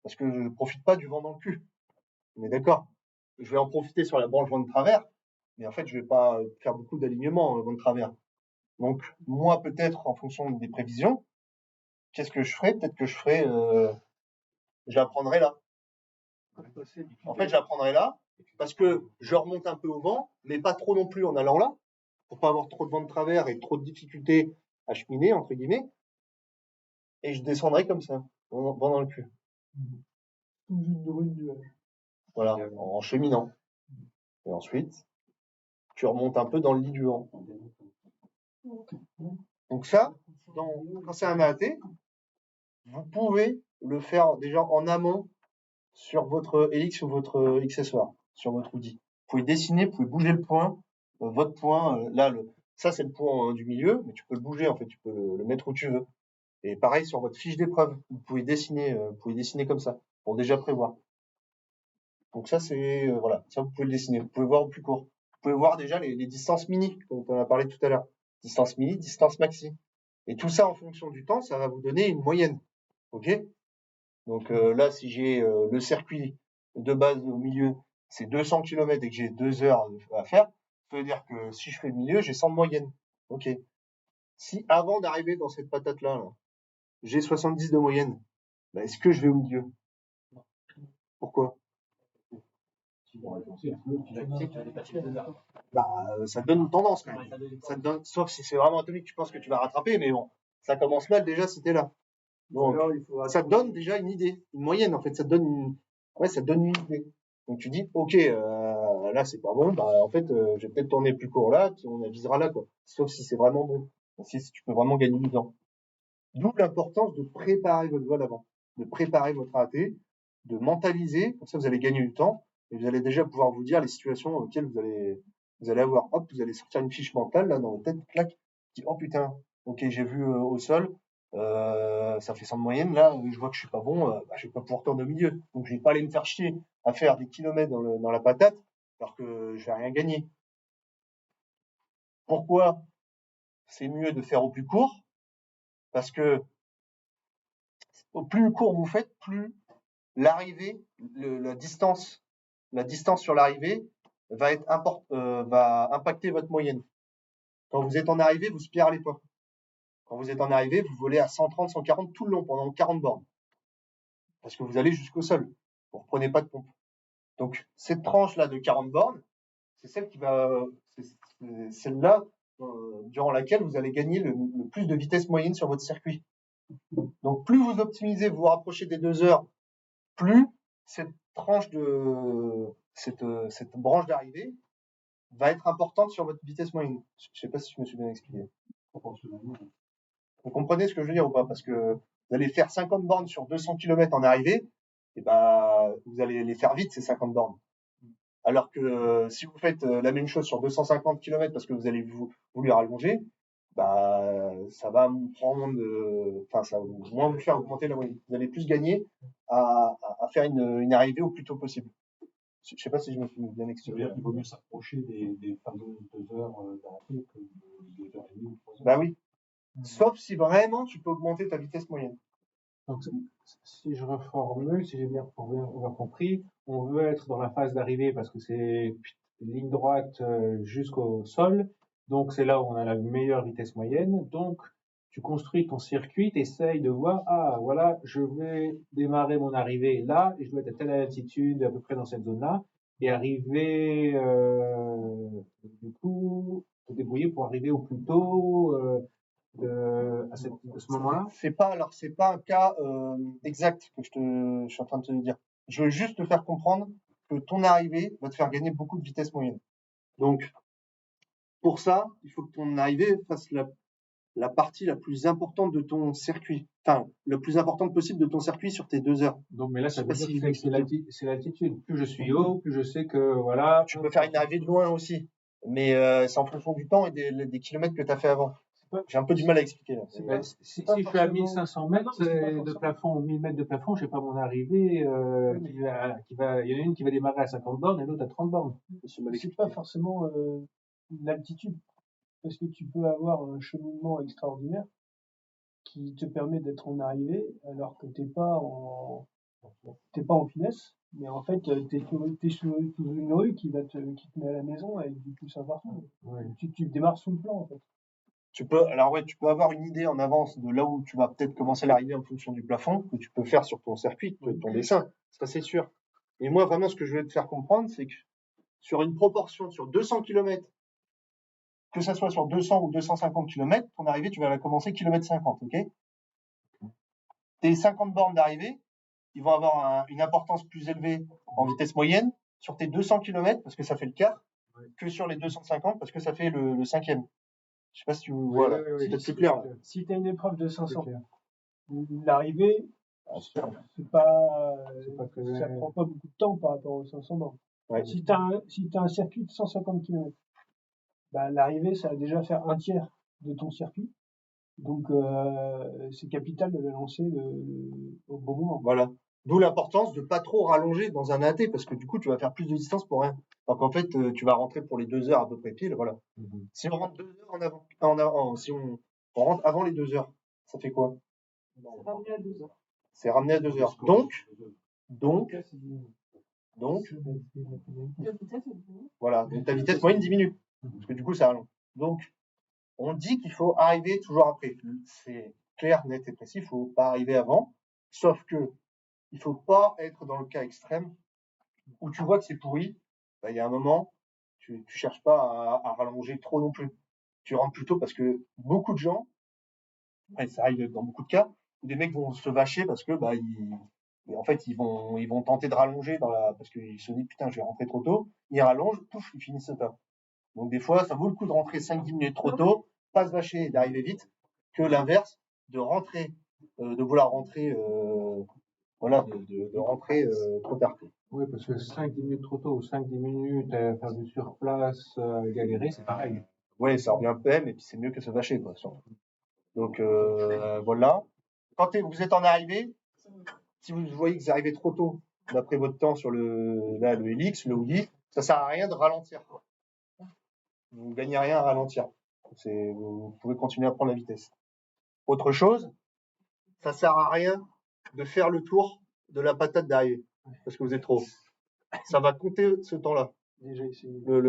Parce que je ne profite pas du vent dans le cul. On est d'accord. Je vais en profiter sur la branche vent de travers, mais en fait, je vais pas faire beaucoup d'alignements vent de travers. Donc, moi, peut-être, en fonction des prévisions, qu'est-ce que je ferais? Peut-être que je la prendrais là. En fait, je la prendrais là, parce que je remonte un peu au vent, mais pas trop non plus en allant là, pour pas avoir trop de vent de travers et trop de difficultés à cheminer, entre guillemets. Et je descendrai comme ça, vent dans le cul.
Sous une brune nuage.
Voilà, en cheminant. Et ensuite, tu remontes un peu dans le lit du vent. Donc ça, quand c'est un AT, vous pouvez le faire déjà en amont sur votre Helix ou votre accessoire, sur votre outil. Vous pouvez dessiner, vous pouvez bouger le point, votre point, ça c'est le point du milieu, mais tu peux le bouger en fait, tu peux le mettre où tu veux. Et pareil sur votre fiche d'épreuve, vous pouvez dessiner comme ça, pour déjà prévoir. Donc ça c'est voilà, ça vous pouvez le dessiner. Vous pouvez voir au plus court. Vous pouvez voir déjà les distances mini, dont on a parlé tout à l'heure. Distance mini, distance maxi. Et tout ça en fonction du temps, ça va vous donner une moyenne. Ok? Donc là, si j'ai le circuit de base au milieu, c'est 200 km et que j'ai 2 heures à faire, ça veut dire que si je fais le milieu, j'ai 100 de moyenne. Ok. Si avant d'arriver dans cette patate-là, j'ai 70 de moyenne, bah, est-ce que je vais au milieu? Pourquoi? Bah, ça te donne une tendance quand même. Ça te donne, sauf si c'est vraiment atomique, tu penses que tu vas rattraper, mais bon, ça commence mal déjà si t'es là. Donc, ça te donne déjà une idée, une moyenne en fait, ça te donne une idée. Donc tu dis, ok, là c'est pas bon, bah en fait, je vais peut-être tourner plus court là, puis on avisera là quoi. Sauf si c'est vraiment bon, si tu peux vraiment gagner du temps. D'où l'importance de préparer votre vol avant, de préparer votre AT, de mentaliser, comme ça vous allez gagner du temps et vous allez déjà pouvoir vous dire les situations auxquelles vous allez avoir. Hop, vous allez sortir une fiche mentale là dans votre tête, clac, qui oh putain, ok j'ai vu au sol, ça fait 100 de moyenne, là je vois que je suis pas bon, je vais pas pouvoir tourner au milieu, donc je vais pas aller me faire chier à faire des kilomètres dans la patate alors que je vais rien gagner. Pourquoi c'est mieux de faire au plus court? Parce que au plus court vous faites, plus l'arrivée, la distance sur l'arrivée va impacter votre moyenne. Quand vous êtes en arrivée, vous spiralez pas. Quand vous êtes en arrivée, vous volez à 130, 140 tout le long pendant 40 bornes. Parce que vous allez jusqu'au sol. Vous reprenez pas de pompe. Donc, cette tranche-là de 40 bornes, c'est celle qui va, c'est celle-là durant laquelle vous allez gagner le plus de vitesse moyenne sur votre circuit. Donc plus vous optimisez, vous vous rapprochez des 2 heures, plus cette branche d'arrivée va être importante sur votre vitesse moyenne. Je sais pas si je me suis bien expliqué. Vous comprenez ce que je veux dire ou pas? Parce que vous allez faire 50 bornes sur 200 km en arrivée, et ben vous allez les faire vite ces 50 bornes. Alors que si vous faites la même chose sur 250 km parce que vous allez vouloir rallonger, bah ça va ça va moins vous faire augmenter la moyenne. Vous allez plus gagner à faire une arrivée au plus tôt possible. Je sais pas si je me suis bien expliqué.
C'est-à-dire qu'il vaut mieux s'approcher des fameuses 2 heures d'arrivée que de 2 heures et demie ou 3 heures.
Bah oui. Sauf si vraiment tu peux augmenter ta vitesse moyenne.
Donc, si je reformule, si j'ai bien compris, on veut être dans la phase d'arrivée parce que c'est ligne droite jusqu'au sol. Donc, c'est là où on a la meilleure vitesse moyenne. Donc, tu construis ton circuit, tu essayes de voir, ah, voilà, je vais démarrer mon arrivée là, et je dois être à telle altitude, à peu près dans cette zone-là, et arriver, du coup, te débrouiller pour arriver au plus tôt, à ce moment-là.
C'est pas un cas exact que je suis en train de te dire. Je veux juste te faire comprendre que ton arrivée va te faire gagner beaucoup de vitesse moyenne. Donc, pour ça, il faut que ton arrivée fasse la partie la plus importante de ton circuit. Enfin, le plus importante possible de ton circuit sur tes 2 heures.
Donc, mais là, ça
Je
veut
sais pas
dire
si
que c'est l'altitude. Plus je suis haut, plus je sais que, voilà.
Tu peux faire une arrivée de loin aussi. Mais c'est en fonction du temps et des kilomètres que tu as fait avant. J'ai un peu du mal à expliquer là.
Si je suis à 1500 mètres de plafond ou 1000 mètres de plafond, je sais pas mon arrivée, il y en a une qui va démarrer à 50 bornes et l'autre à 30 bornes.
C'est pas forcément l'altitude, parce que tu peux avoir un cheminement extraordinaire qui te permet d'être en arrivée alors que t'es pas en finesse, mais en fait t'es sous une rue qui te met à la maison avec du plus partout.
Ouais.
Tu démarres sous le plan en fait.
Tu peux avoir une idée en avance de là où tu vas peut-être commencer l'arrivée en fonction du plafond que tu peux faire sur ton circuit, ton dessin. Ça, c'est sûr. Et moi, vraiment, ce que je veux te faire comprendre, c'est que sur une proportion sur 200 km, que ça soit sur 200 ou 250 km, ton arrivée, tu vas la commencer kilomètre 50, ok? Tes 50 bornes d'arrivée, ils vont avoir une importance plus élevée en vitesse moyenne sur tes 200 km, parce que ça fait le quart, que sur les 250, parce que ça fait le cinquième. Je sais pas si tu vois là, c'est peut-être plus clair.
Si tu as une épreuve de 500, l'arrivée, ça prend pas beaucoup de temps par rapport aux 500 bornes.
Ouais.
Si tu as un circuit de 150 km, bah, l'arrivée, ça va déjà faire un tiers de ton circuit. Donc, c'est capital de la lancer au bon moment.
Voilà. D'où l'importance de pas trop rallonger dans un AT, parce que du coup, tu vas faire plus de distance pour rien. Donc, en fait, tu vas rentrer pour les 2 heures à peu près pile, voilà. Si on rentre 2 heures si on rentre avant les 2 heures, ça fait quoi?
C'est ramené à 2 heures.
C'est ramené à 2 heures. Donc, voilà. Donc, ta vitesse moyenne diminue. Parce que du coup, ça rallonge. Donc, on dit qu'il faut arriver toujours après. C'est clair, net et précis. Il faut pas arriver avant. Sauf que, il faut pas être dans le cas extrême où tu vois que c'est pourri. Bah, il y a un moment, tu cherches pas à rallonger trop non plus. Tu rentres plutôt parce que beaucoup de gens, et ça arrive dans beaucoup de cas, où des mecs vont se vacher parce que, bah, en fait, ils vont tenter de rallonger parce qu'ils se disent, putain, je vais rentrer trop tôt. Ils rallongent, pouf, ils finissent pas. Donc, des fois, ça vaut le coup de rentrer 5-10 minutes trop tôt, pas se vacher et d'arriver vite, que l'inverse, de vouloir rentrer, de rentrer trop tard.
Oui, parce que 5-10 minutes trop tôt ou 5-10 minutes à faire du surplace, galérer, c'est pareil.
Ouais, ça revient un peu même, et puis c'est mieux que se vacher, quoi. Donc, voilà. Quand vous êtes en arrivée, si vous voyez que vous arrivez trop tôt, d'après votre temps sur le Helix, le Woody, ça sert à rien de ralentir, quoi. Vous gagnez rien à ralentir. Vous pouvez continuer à prendre la vitesse. Autre chose, ça sert à rien de faire le tour de la patate d'arrivée, parce que vous êtes trop. Ça va compter ce temps-là.
Déjà essayé.
Ouais,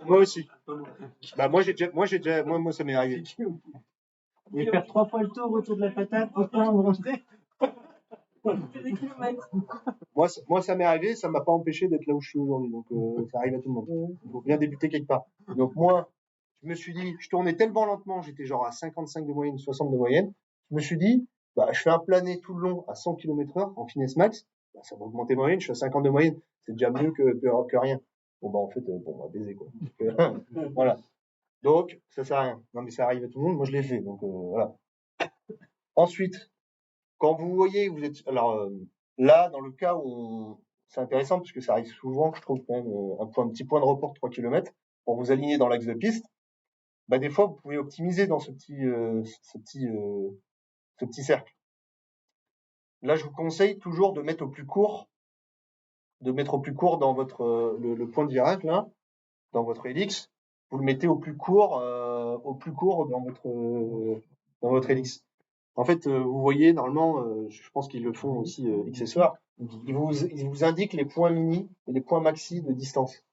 moi aussi. Bah, moi, ça m'est arrivé.
Et faire 3 fois le tour autour de la patate pour pas en rentrer.
Des kilomètres.
Moi, ça m'est arrivé, ça m'a pas empêché d'être là où je suis aujourd'hui. Donc, ça arrive à tout le monde. Il faut bien débuter quelque part. Donc, moi, je me suis dit, je tournais tellement lentement, j'étais genre à 55 de moyenne, 60 de moyenne. Je me suis dit, bah, je fais un plané tout le long à 100 km/h en finesse max. Bah, ça va augmenter ma moyenne, je suis à 50 de moyenne. C'est déjà mieux que rien. Bon, bah, en fait, bon, bah, baiser, quoi. Donc, voilà. Donc, ça sert à rien. Non, mais ça arrive à tout le monde. Moi, je l'ai fait. Donc, voilà. Ensuite, quand vous voyez, vous êtes, alors, là, dans le cas où c'est intéressant parce que ça arrive souvent, je trouve quand même un petit point de report de 3 km pour vous aligner dans l'axe de piste. Bah, des fois, vous pouvez optimiser dans ce petit cercle. Là, je vous conseille toujours de mettre au plus court dans votre, le point de virage, là, dans votre hélix. Vous le mettez au plus court dans votre hélix. En fait, vous voyez, normalement, je pense qu'ils le font aussi accessoires. Ils vous indiquent les points mini et les points maxi de distance.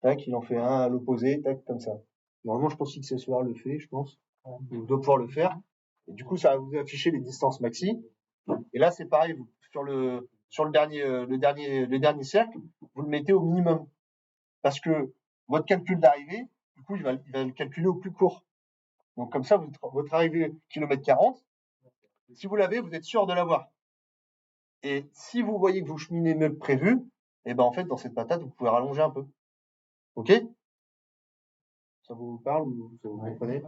Tac, il en fait un à l'opposé, tac, comme ça. Normalement, je pense qu'Accessoire le fait, je pense. Il doit pouvoir le faire. Et du coup, ça va vous afficher les distances maxi. Et là, c'est pareil, sur le dernier cercle, vous le mettez au minimum. Parce que votre calcul d'arrivée, du coup, il va le calculer au plus court. Donc, comme ça, votre arrivée kilomètre 40, si vous l'avez, vous êtes sûr de l'avoir. Et si vous voyez que vous cheminez mieux que prévu, et ben, en fait, dans cette patate, vous pouvez rallonger un peu. Ok? Ça vous parle ou ça vous comprenez?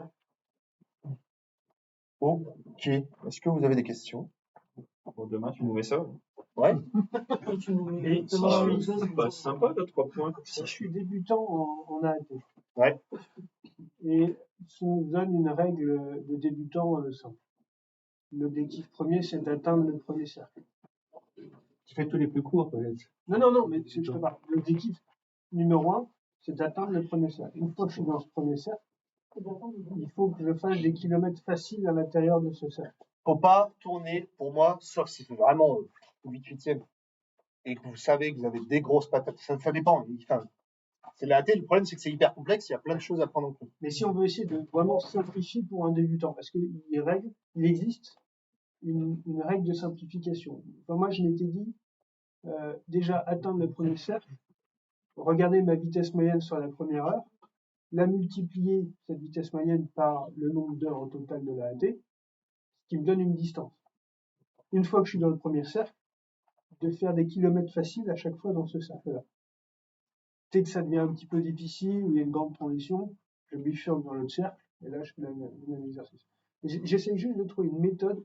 Ok. Est-ce que vous avez des questions?
Bon, demain, tu nous mets ça.
Ouais.
Et si
Bah, c'est sympa, là, 3 points.
je suis débutant en AAT.
Ouais.
Et si on nous donne une règle de débutant simple. L'objectif premier, c'est d'atteindre le premier cercle.
Tu fais tous les plus courts, peut-être.
Non, mais je te parle. L'objectif numéro 1, c'est d'atteindre le premier cercle. Une fois que je suis dans ce premier cercle, il faut que je fasse des kilomètres faciles à l'intérieur de ce cercle.
Faut pas tourner, pour moi, sauf si c'est vraiment 8/8e et que vous savez que vous avez des grosses patates. Ça dépend. Enfin, c'est la AT, le problème, c'est que c'est hyper complexe, il y a plein de choses à prendre en compte.
Mais si on veut essayer de vraiment simplifier pour un débutant, parce qu'il existe une règle de simplification. Enfin, moi, je m'étais dit, déjà atteindre le premier cercle, regarder ma vitesse moyenne sur la première heure, la multiplier, cette vitesse moyenne, par le nombre d'heures au total de la AT, ce qui me donne une distance. Une fois que je suis dans le premier cercle, de faire des kilomètres faciles à chaque fois dans ce cercle-là. Dès que ça devient un petit peu difficile, où il y a une grande transition, je bifurque dans l'autre cercle, et là, je fais le même exercice. J'essaie juste de trouver une méthode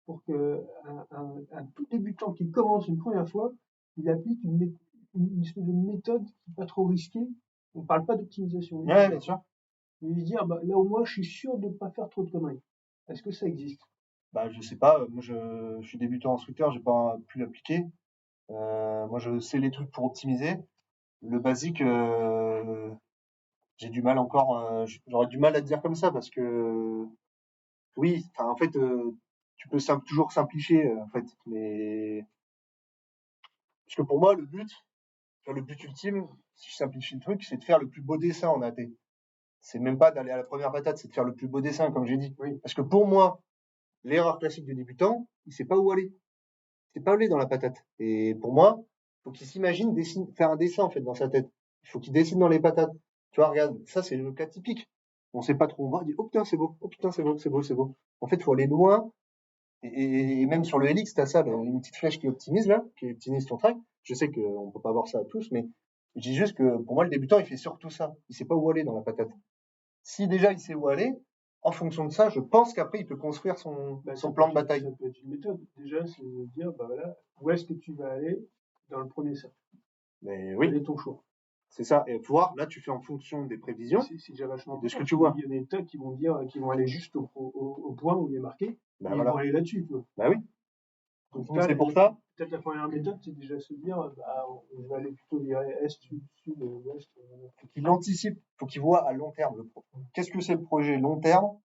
pour que un tout débutant qui commence une première fois, il applique une espèce de méthode qui n'est pas trop risquée. On ne parle pas d'optimisation.
Ouais, bien sûr.
Mais lui dire, bah, là au moins, je suis sûr de ne pas faire trop de conneries. Est-ce que ça existe?
Bah, je sais pas. Moi, je suis débutant en scooter, j'ai pas pu l'appliquer. Moi, je sais les trucs pour optimiser. Le basique, j'ai du mal encore. J'aurais du mal à te dire comme ça parce que oui, enfin, en fait, tu peux toujours simplifier, en fait, mais parce que pour moi, le but ultime, si je simplifie le truc, c'est de faire le plus beau dessin en AT. C'est même pas d'aller à la première patate, c'est de faire le plus beau dessin, comme j'ai dit.
Oui.
Parce que pour moi, l'erreur classique du débutant, il sait pas où aller. Il sait pas où aller dans la patate. Et pour moi, faut qu'il s'imagine faire un dessin, en fait, dans sa tête. Il faut qu'il dessine dans les patates. Tu vois, regarde, ça, c'est le cas typique. On sait pas trop où on va, on dit, oh putain, c'est beau, oh putain, c'est beau, c'est beau, c'est beau. En fait, il faut aller loin. Et même sur le Helix, t'as ça, une petite flèche qui optimise, là, qui optimise ton track. Je sais qu'on peut pas voir ça à tous, mais je dis juste que pour moi, le débutant, il fait surtout ça. Il sait pas où aller dans la patate. Si déjà il sait où aller, en fonction de ça, je pense qu'après, il peut construire son plan de bataille.
Ça peut être une méthode. Déjà, c'est de dire, bah voilà, où est-ce que tu vas aller dans le premier cercle?
Mais
Quel
oui,
est ton choix?
c'est ça. Et voir, là, tu fais en fonction des prévisions.
C'est déjà vachement
de ce que
important.
tu vois.
Il y en a des tas qui vont dire, qui vont aller juste au point où il est marqué,
Bah
et ils
voilà.
vont aller là-dessus, quoi.
Bah oui.
Donc,
C'est pour ça.
Peut-être la première méthode, c'est déjà se dire, bah, je vais aller plutôt virer est, sud, ouest.
Faut qu'il anticipe, faut qu'il voit à long terme. Qu'est-ce que c'est le projet long terme?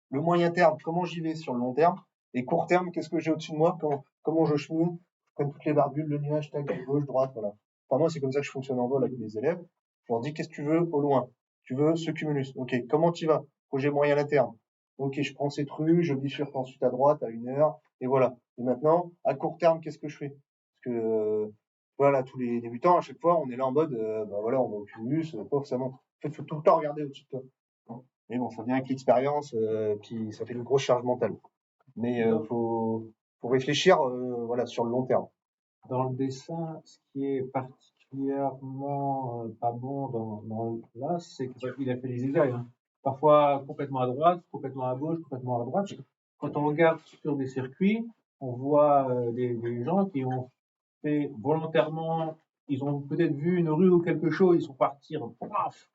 Le moyen terme, comment j'y vais sur le long terme? Et court terme, qu'est-ce que j'ai au-dessus de moi? Comment je chemine? Je prends toutes les barbules, le nuage, tac, gauche, droite, voilà. Enfin, moi, c'est comme ça que je fonctionne en vol avec mes élèves. Je leur dis, qu'est-ce que tu veux au loin? Tu veux ce cumulus. Ok, comment tu vas? Projet moyen à terme. Ok, je prends cette rue, je bifurque ensuite à droite à 1 heure, Et voilà. Et maintenant, à court terme, qu'est-ce que je fais? Parce que voilà, tous les débutants, à chaque fois, on est là en mode, bah voilà, on va au cumulus, pof, ça monte. En fait, faut tout le temps regarder au-dessus de toi. Mais bon, ça vient avec l'expérience, puis ça fait une grosse charge mentale. Mais faut réfléchir, voilà, sur le long terme.
Dans le dessin, ce qui est particulièrement pas bon là, c'est qu'il a fait les zigzags, hein. Parfois complètement à droite, complètement à gauche, complètement à droite. Quand on regarde sur des circuits, on voit des gens qui ont fait volontairement, ils ont peut-être vu une rue ou quelque chose, ils sont partis paf,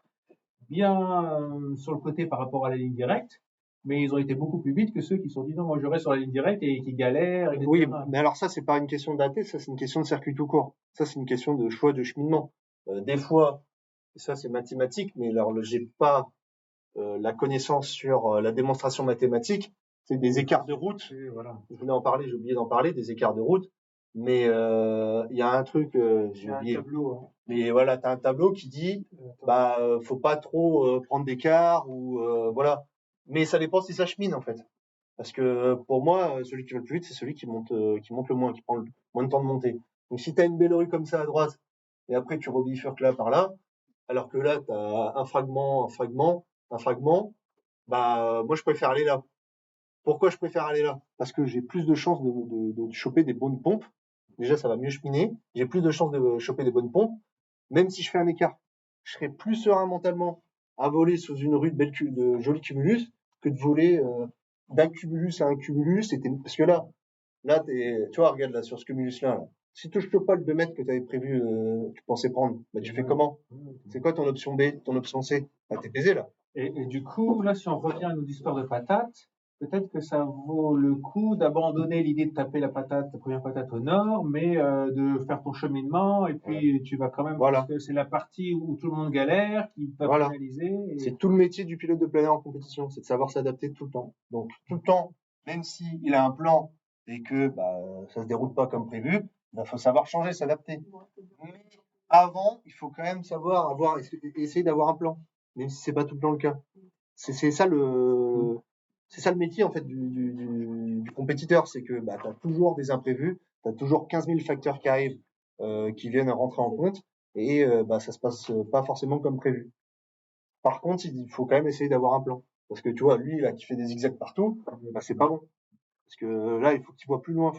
bien sur le côté par rapport à la ligne directe, mais ils ont été beaucoup plus vite que ceux qui se sont dit non, moi je reste sur la ligne directe et qui galèrent, etc.
Oui, mais alors ça, c'est pas une question d'AT, ça, c'est une question de circuit tout court. Ça, c'est une question de choix de cheminement. Des fois, ça, c'est mathématique, mais alors, j'ai pas la connaissance sur la démonstration mathématique. C'est des écarts de route.
Et voilà.
Je voulais en parler, j'ai oublié d'en parler, des écarts de route. Mais il y a un truc, j'ai
un
oublié.
tableau, hein.
Mais voilà, t'as un tableau qui dit, bah, faut pas trop prendre d'écart ou voilà. Mais ça dépend si ça chemine en fait. Parce que pour moi, celui qui va le plus vite, c'est celui qui monte le moins, qui prend le moins de temps de monter. Donc si t'as une belle rue comme ça à droite, et après tu rebifurques là par là, alors que là t'as un fragment, bah moi je préfère aller là. Pourquoi je préfère aller là? Parce que j'ai plus de chances de choper des bonnes pompes. Déjà, ça va mieux cheminer. J'ai plus de chances de choper des bonnes pompes, même si je fais un écart. Je serai plus serein mentalement à voler sous une rue de joli cumulus que de voler d'un cumulus à un cumulus. Parce que là, tu vois, regarde là sur ce cumulus-là. Là. Si tu ne pas le 2 mètres que tu avais prévu, tu pensais prendre, bah, tu fais comment? C'est quoi ton option B, ton option C? Bah, t'es baisé là.
Et du coup, là, si on revient à nos histoires de patates, peut-être que ça vaut le coup d'abandonner l'idée de taper la première patate au nord, mais de faire ton cheminement, et puis tu vas quand même,
Voilà.
parce que c'est la partie où tout le monde galère, qui va
Voilà.
pénaliser.
C'est tout le métier du pilote de plein air en compétition, c'est de savoir s'adapter tout le temps. Donc tout le temps, même si il a un plan et que bah, ça se déroule pas comme prévu, il faut savoir changer, s'adapter. Mais avant, il faut quand même savoir essayer d'avoir un plan, même si c'est pas tout le temps le cas. C'est ça le métier en fait du compétiteur, c'est que bah, tu as toujours des imprévus, tu as toujours 15 000 facteurs qui arrivent, qui viennent rentrer en compte, et bah, ça se passe pas forcément comme prévu. Par contre, il faut quand même essayer d'avoir un plan. Parce que tu vois, lui, là, qui fait des zigzags partout, bah, c'est pas bon. Parce que là, il faut qu'il voit plus loin,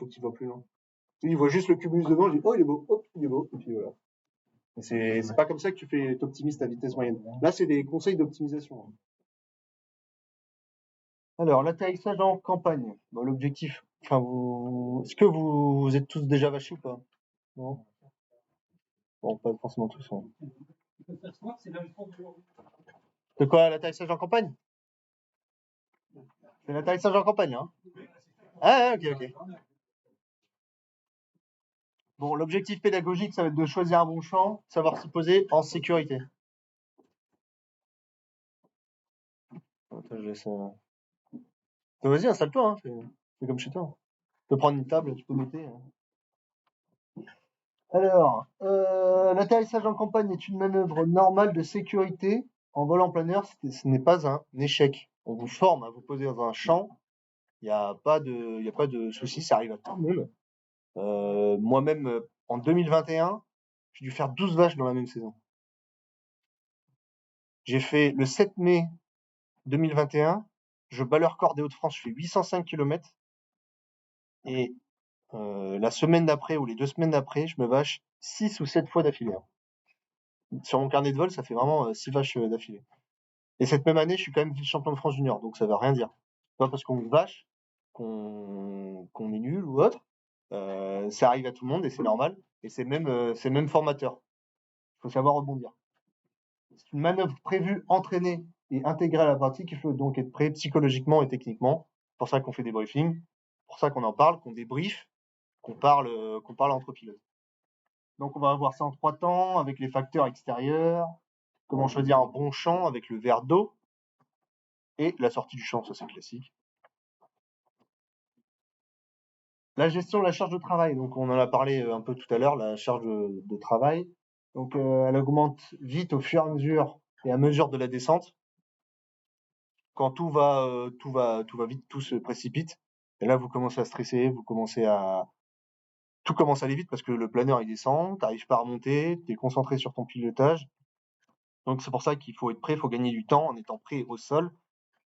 Lui, il voit juste le cumulus devant, il dit, oh, il est beau, hop, il est beau, et puis voilà. C'est pas comme ça que t'optimises ta vitesse moyenne. Là, c'est des conseils d'optimisation. Alors, l'atterrissage en campagne. Bah, l'objectif. Enfin, est-ce que vous êtes tous déjà vachés ou pas? Non? Bon, pas forcément tous, hein. De quoi, l'atterrissage en campagne? C'est l'atterrissage en campagne, hein? Ah, ok, ok. Bon, l'objectif pédagogique, ça va être de choisir un bon champ, savoir s'y poser en sécurité. Attends, je laisse. Vas-y, installe-toi, hein, fais comme chez toi. Tu peux prendre une table, tu peux noter. Alors, l'atterrissage en campagne est une manœuvre normale de sécurité en vol en plein air. Ce n'est pas un échec. On vous forme à vous poser dans un champ. Il n'y a pas de souci, ça arrive à tout le monde. Moi-même, en 2021, j'ai dû faire 12 vaches dans la même saison. J'ai fait le 7 mai 2021, je bats le record des Hauts-de-France, je fais 805 km. Et la semaine d'après ou les 2 semaines d'après, je me vache 6 ou 7 fois d'affilée. Sur mon carnet de vol, ça fait vraiment 6 vaches d'affilée. Et cette même année, je suis quand même vice-champion de France junior, donc ça veut rien dire. Pas parce qu'on vache qu'on est nul ou autre. Ça arrive à tout le monde et c'est normal. Et c'est même formateur. Il faut savoir rebondir. C'est une manœuvre prévue, entraînée et intégrée à la pratique. Il faut donc être prêt psychologiquement et techniquement. C'est pour ça qu'on fait des briefings, pour ça qu'on en parle, qu'on débriefe, qu'on parle entre pilotes. Donc on va voir ça en 3 temps avec les facteurs extérieurs, comment choisir un bon champ avec le verre d'eau et la sortie du champ, ça c'est classique. La gestion de la charge de travail, donc on en a parlé un peu tout à l'heure, la charge de travail. Donc elle augmente vite au fur et à mesure de la descente. Quand tout va vite, tout se précipite. Et là, vous commencez à stresser, tout commence à aller vite parce que le planeur il descend, t'arrives pas à remonter, t'es concentré sur ton pilotage. Donc c'est pour ça qu'il faut être prêt, il faut gagner du temps en étant prêt au sol,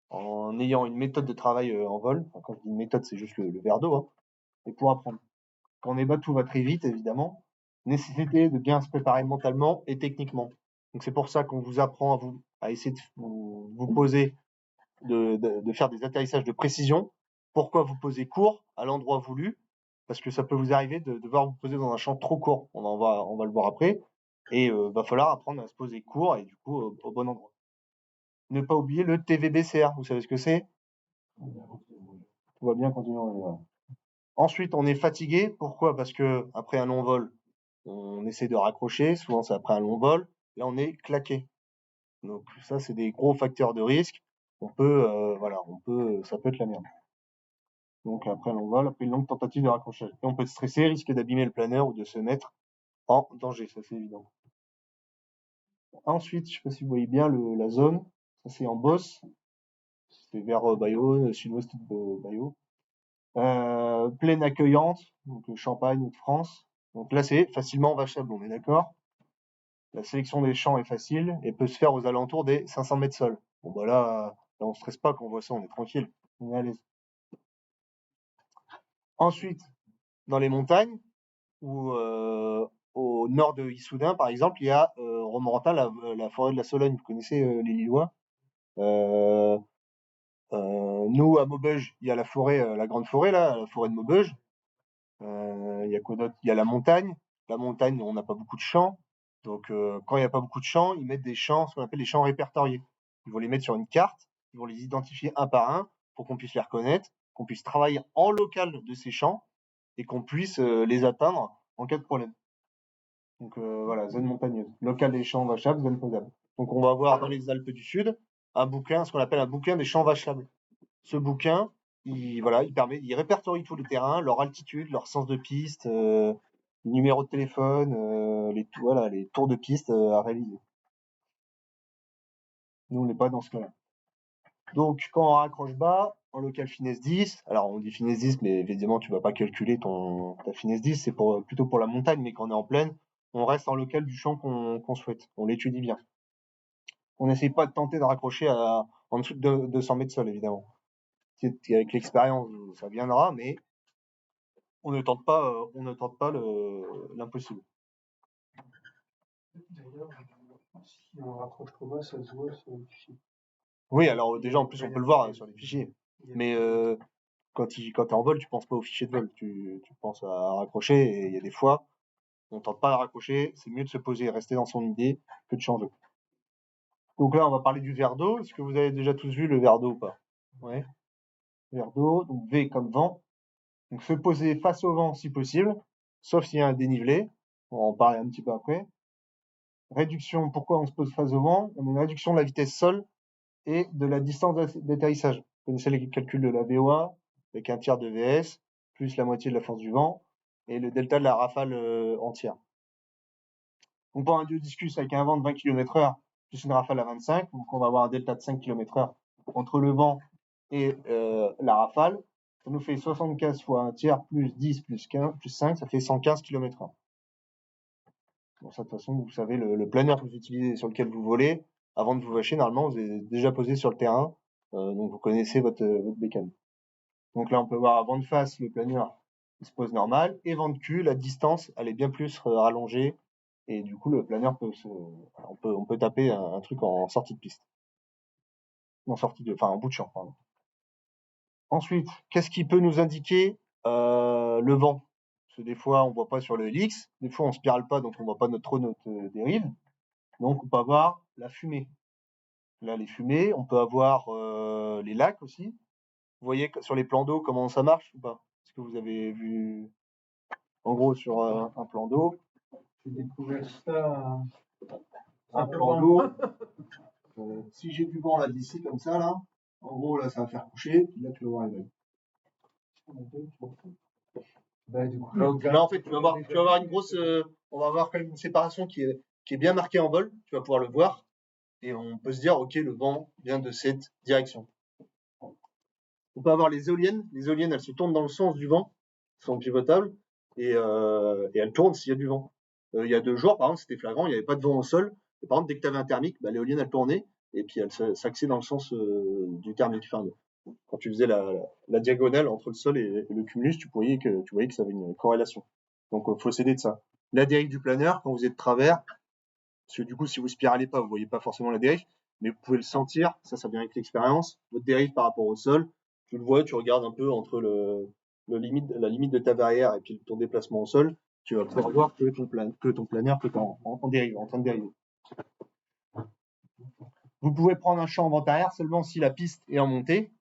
en ayant une méthode de travail en vol. Enfin, quand je dis une méthode, c'est juste le verre d'eau, hein, et pour apprendre. Quand on est bas, tout va très vite, évidemment. Nécessité de bien se préparer mentalement et techniquement. Donc c'est pour ça qu'on vous apprend à essayer de vous poser, de faire des atterrissages de précision. Pourquoi vous posez court à l'endroit voulu? Parce que ça peut vous arriver de devoir vous poser dans un champ trop court. On va le voir après. Et va falloir apprendre à se poser court et du coup au bon endroit. Ne pas oublier le TVBCR. Vous savez ce que c'est? Tout va bien, continuons. Voilà. Ensuite, on est fatigué. Pourquoi? Parce que après un long vol, on essaie de raccrocher. Souvent, c'est après un long vol. Là, on est claqué. Donc ça, c'est des gros facteurs de risque. Ça peut être la merde. Donc après un long vol, après une longue tentative de raccrochage. Et on peut être stressé, risquer d'abîmer le planeur ou de se mettre en danger. Ça, c'est évident. Ensuite, je sais pas si vous voyez bien la zone. Ça, c'est en Beauce. C'est vers Bayonne, sud-ouest de Bayonne. Plaine accueillante, donc Champagne ou de France. Donc là, c'est facilement vachable, on est d'accord. La sélection des champs est facile et peut se faire aux alentours des 500 mètres sol. Bon, bah là, on stresse pas quand on voit ça, on est tranquille, on est à l'aise. Ensuite, dans les montagnes, ou au nord de Issoudun, par exemple, il y a Romorantin, la forêt de la Sologne. Vous connaissez les Lillois. Nous, à Maubeuge, il y a la forêt, la grande forêt, là, la forêt de Maubeuge. Il y a quoi d'autre? Il y a la montagne. La montagne, on n'a pas beaucoup de champs. Donc, quand il n'y a pas beaucoup de champs, ils mettent des champs, ce qu'on appelle les champs répertoriés. Ils vont les mettre sur une carte, ils vont les identifier un par un pour qu'on puisse les reconnaître, qu'on puisse travailler en local de ces champs et qu'on puisse les atteindre en cas de problème. Donc voilà, zone montagneuse. Local des champs vachables, zone potable. Donc on va voir dans les Alpes du Sud ce qu'on appelle un bouquin des champs vachables. Ce bouquin, il répertorie tous les terrains, leur altitude, leur sens de piste, numéro de téléphone, les tours de piste à réaliser. Nous, on n'est pas dans ce cas-là. Donc, quand on raccroche bas, en local finesse 10, alors on dit finesse 10, mais évidemment, tu vas pas calculer ta finesse 10, c'est plutôt pour la montagne, mais quand on est en plaine, on reste en local du champ qu'on souhaite. On l'étudie bien. On n'essaye pas de tenter de raccrocher en dessous de 200 mètres sol, évidemment. Avec l'expérience, ça viendra, mais on ne tente pas l'impossible.
D'ailleurs, si on rapproche trop bas, ça se voit sur le fichier.
Oui, alors déjà, en plus, on peut le voir sur les fichiers. Mais quand tu es en vol, tu penses pas au fichier de vol. Tu penses à raccrocher, et il y a des fois, on tente pas à raccrocher. C'est mieux de se poser et rester dans son idée que de changer. Donc là, on va parler du verre d'eau. Est-ce que vous avez déjà tous vu le verre d'eau ou pas? Ouais. Verre d'eau, donc V comme vent. Donc se poser face au vent si possible, sauf s'il y a un dénivelé. On va en parler un petit peu après. Réduction, pourquoi on se pose face au vent? On a une réduction de la vitesse sol et de la distance d'atterrissage. Vous connaissez les calculs de la VOA, avec un tiers de VS, plus la moitié de la force du vent, et le delta de la rafale entière. On prend un discus avec un vent de 20 km/h, plus une rafale à 25, donc on va avoir un delta de 5 km/h entre le vent et la rafale. Ça nous fait 75 fois un tiers, plus 10, plus 15, plus 5, ça fait 115 km/h. Bon, ça, de toute façon, vous savez, le planeur que vous utilisez, sur lequel vous volez, avant de vous vacher, normalement, vous êtes déjà posé sur le terrain, donc vous connaissez votre bécane. Donc là, on peut voir vent de face, le planeur, il se pose normal, et vent de cul, la distance, elle est bien plus rallongée, et du coup, le planeur on peut taper un truc en sortie de piste. En bout de champ, pardon. Ensuite, qu'est-ce qui peut nous indiquer le vent? Parce que des fois, on voit pas sur le LX, des fois, on spirale pas, donc on voit pas notre dérive. Donc, on peut avoir la fumée. Là, les fumées, on peut avoir les lacs aussi. Vous voyez sur les plans d'eau comment ça marche ou pas? Est-ce que vous avez vu en gros sur un plan d'eau?
J'ai découvert ça.
Un plan d'eau. Si j'ai du vent là d'ici comme ça là, en gros là ça va faire coucher, puis là tu vas voir les vagues. Donc là en fait tu vas avoir une grosse, on va avoir quand même une séparation qui est bien marquée en vol. Tu vas pouvoir le voir et on peut se dire ok le vent vient de cette direction. On peut avoir les éoliennes. Les éoliennes, elles se tournent dans le sens du vent, elles sont pivotables, et elles tournent s'il y a du vent. Il y a 2 jours, par exemple, c'était flagrant, il n'y avait pas de vent au sol. Et par exemple, dès que tu avais un thermique, bah, l'éolienne, elle tournait, et puis elle s'axait dans le sens du thermique. Enfin, quand tu faisais la diagonale entre le sol et le cumulus, tu voyais que ça avait une corrélation. Donc, faut s'aider de ça. La dérive du planeur, quand vous êtes de travers, parce que du coup, si vous spiralez pas, vous voyez pas forcément la dérive, mais vous pouvez le sentir. Ça vient avec l'expérience. Votre dérive par rapport au sol, tu le vois, tu regardes un peu entre la limite de ta barrière et puis ton déplacement au sol. Tu vas pouvoir voir que ton planeur peut en dérive, en train de dériver. Vous pouvez prendre un champ en vent arrière seulement si la piste est en montée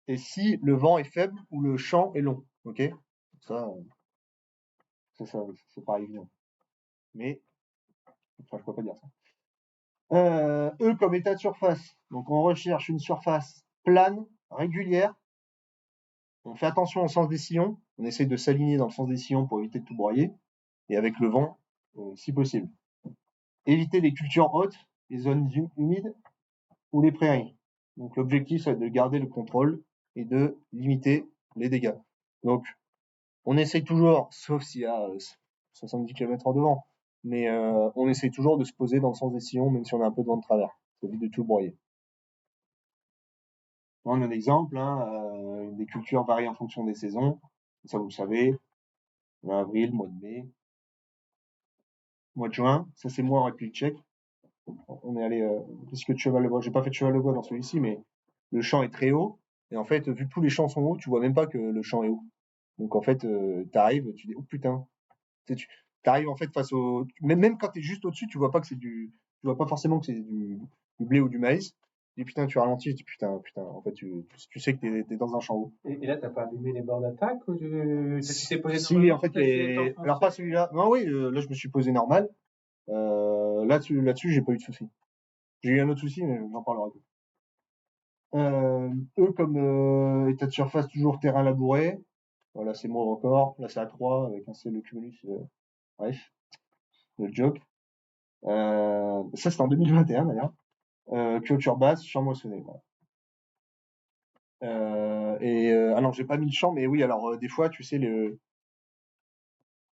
et si le vent est faible ou le champ est long. Ok, ça, c'est pas évident. Mais, enfin, je peux pas dire ça. E comme état de surface. Donc on recherche une surface plane, régulière. On fait attention au sens des sillons. On essaye de s'aligner dans le sens des sillons pour éviter de tout broyer. Et avec le vent, si possible. Éviter les cultures hautes, les zones humides ou les prairies. Donc l'objectif, c'est de garder le contrôle et de limiter les dégâts. Donc on essaye toujours, sauf s'il y a 70 km/h de vent, mais on essaye toujours de se poser dans le sens des sillons, même si on a un peu de vent de travers. Ça évite de tout broyer. On a un exemple, des cultures varient en fonction des saisons. Ça, vous le savez. Mois d'avril, mois de mai, mois de juin. Ça, c'est moi en République tchèque. On est allé, puisque de cheval de bois. J'ai pas fait de cheval de bois dans celui-ci, mais le champ est très haut. Et en fait, vu que tous les champs sont hauts, tu vois même pas que le champ est haut. Donc en fait, t'arrives, tu dis, oh putain. Tu arrives en fait face au. Même quand t'es juste au-dessus, tu vois pas que c'est du. Tu vois pas forcément que c'est du blé ou du maïs. Tu dis putain, tu ralentis, tu dis putain. En fait, tu sais que t'es dans un champ haut.
Et là, t'as pas abîmé les bords d'attaque ou tu t'es posé
Si,
normalement,
en fait,
t'as essayé de t'enfoncer?
alors pas celui-là. Non, oui, là, je me suis posé normal. Là-dessus, j'ai pas eu de souci. J'ai eu un autre souci, mais j'en parlerai plus. Eux, comme état de surface, toujours terrain labouré. Voilà, c'est moi encore. Là, c'est à 3 avec un C, le cumulus. Bref, le joke. Ça, c'était en 2021 d'ailleurs. Clôture basse, champ moissonné. Voilà. Alors, j'ai pas mis le champ, mais oui, alors, des fois, tu sais,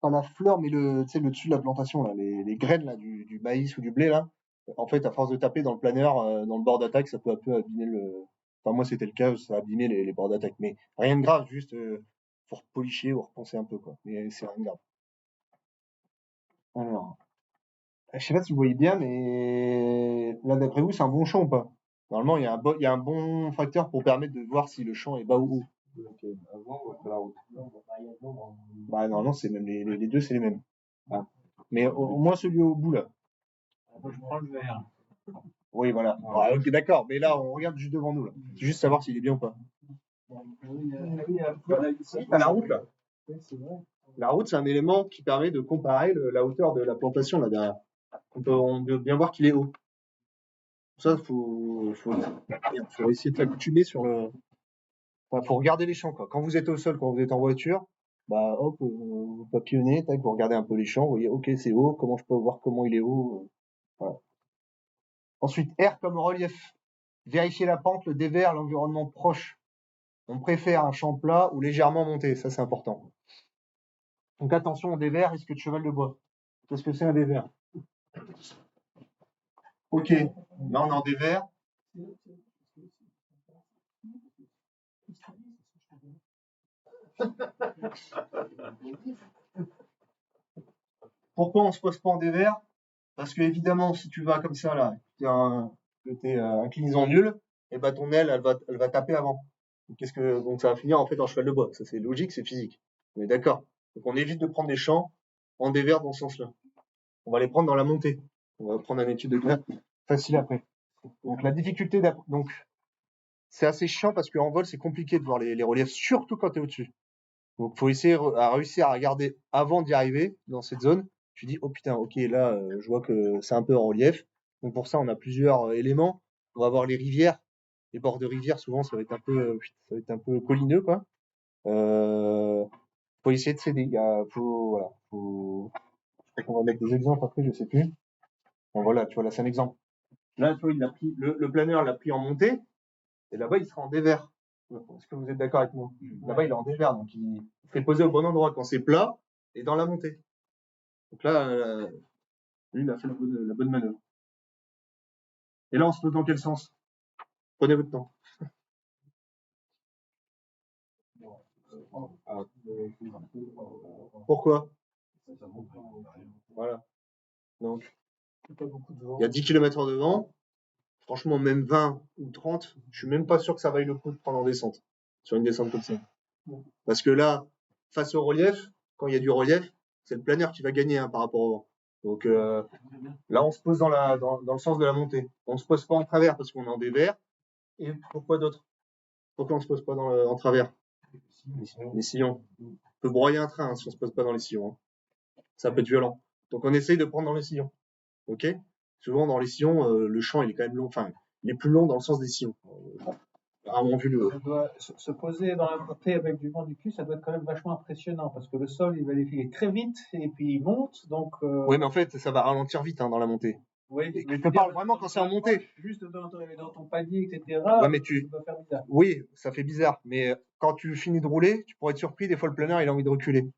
pas la fleur, mais tu sais, le dessus de la plantation, là, les graines là, du maïs ou du blé, là, en fait, à force de taper dans le planeur, dans le bord d'attaque, ça peut un peu abîmer le. Enfin, moi, c'était le cas, ça a abîmé les bords d'attaque. Mais rien de grave, juste faut repolicher ou repenser un peu, quoi. Mais c'est rien de grave. Alors, je sais pas si vous voyez bien, mais là, d'après vous, c'est un bon champ ou pas? Normalement, il y a un bon facteur pour permettre de voir si le champ est bas ou haut.
Ok, avant ou après la route?
Bah, normalement, c'est même les deux, c'est les mêmes. Ah. Mais au moins celui au bout, là.
Je prends le verre.
Oui, voilà. Ah, ok, d'accord. Mais là, on regarde juste devant nous, là. C'est juste savoir s'il est bien ou pas. À la route, là. La route, c'est un élément qui permet de comparer la hauteur de la plantation, là, derrière. On peut bien voir qu'il est haut. Ça, faut essayer de s'accoutumer sur le. Enfin, faut regarder les champs, quoi. Quand vous êtes au sol, quand vous êtes en voiture, bah, hop, vous papillonnez, tac, vous regardez un peu les champs, vous voyez, ok, c'est haut, comment je peux voir comment il est haut, voilà. Ensuite, R comme relief. Vérifier la pente, le dévers, l'environnement proche. On préfère un champ plat ou légèrement monté, ça c'est important. Donc attention au dévers, risque de cheval de bois. Qu'est-ce que c'est un dévers? Ok, là on est en dévers. Pourquoi on se pose pas en dévers? Parce que évidemment, si tu vas comme ça là, que t'es inclinaison nulle, et bah ton aile, elle va taper avant. Donc ça va finir en fait en cheval de bois. Ça c'est logique, c'est physique. On est d'accord. Donc on évite de prendre des champs en dévers dans ce sens-là. On va les prendre dans la montée. On va prendre une étude de cas facile après. Donc la difficulté donc c'est assez chiant parce qu'en vol c'est compliqué de voir les reliefs, surtout quand tu es au-dessus. Donc faut essayer à réussir à regarder avant d'y arriver dans cette zone. Tu dis oh putain, ok, là je vois que c'est un peu en relief. Donc pour ça on a plusieurs éléments. On va voir les rivières. Les bords de rivières souvent ça va être un peu collineux quoi. Faut essayer de s'aider. Voilà, je crois qu'on va mettre des exemples après, je sais plus. Bon voilà, tu vois là c'est un exemple. Là, tu vois, il a pris le planeur l'a pris en montée, et là-bas il sera en dévers. Est-ce que vous êtes d'accord avec moi? Là-bas, il est en dévers, donc il fait poser au bon endroit quand c'est plat et dans la montée. Donc là, lui, il a fait la bonne manœuvre. Et là, on se pose dans quel sens? Prenez votre temps. Pourquoi? Voilà. Donc,
Pas beaucoup de vent.
il y a 10 km de vent. Franchement, même 20 ou 30, je suis même pas sûr que ça vaille le coup de prendre en descente. Sur une descente comme ça. Parce que là, face au relief, quand il y a du relief, c'est le planeur qui va gagner hein, par rapport au vent. Donc là, on se pose dans le sens de la montée. On se pose pas en travers parce qu'on est en dévers. Et pourquoi d'autre? Pourquoi on se pose pas en travers? Les sillons. On peut broyer un train hein, si on se pose pas dans les sillons. Hein. Ça peut être violent. Donc on essaye de prendre dans les sillons. Ok? Souvent dans les sillons, le champ il est quand même long. Enfin, il est plus long dans le sens des sillons. Rarement vu le.
Ça doit se poser dans la montée avec du vent du cul, ça doit être quand même vachement impressionnant parce que le sol il va défiler très vite et puis il monte donc.
Oui, mais en fait, ça va ralentir vite hein, dans la montée.
Oui,
Et je te parle vraiment quand c'est en montée.
Juste dans ton palier, etc.
Ouais, mais
ça doit faire bizarre.
Oui, ça fait bizarre. Mais quand tu finis de rouler, tu pourrais être surpris. Des fois, le planeur, il a envie de reculer.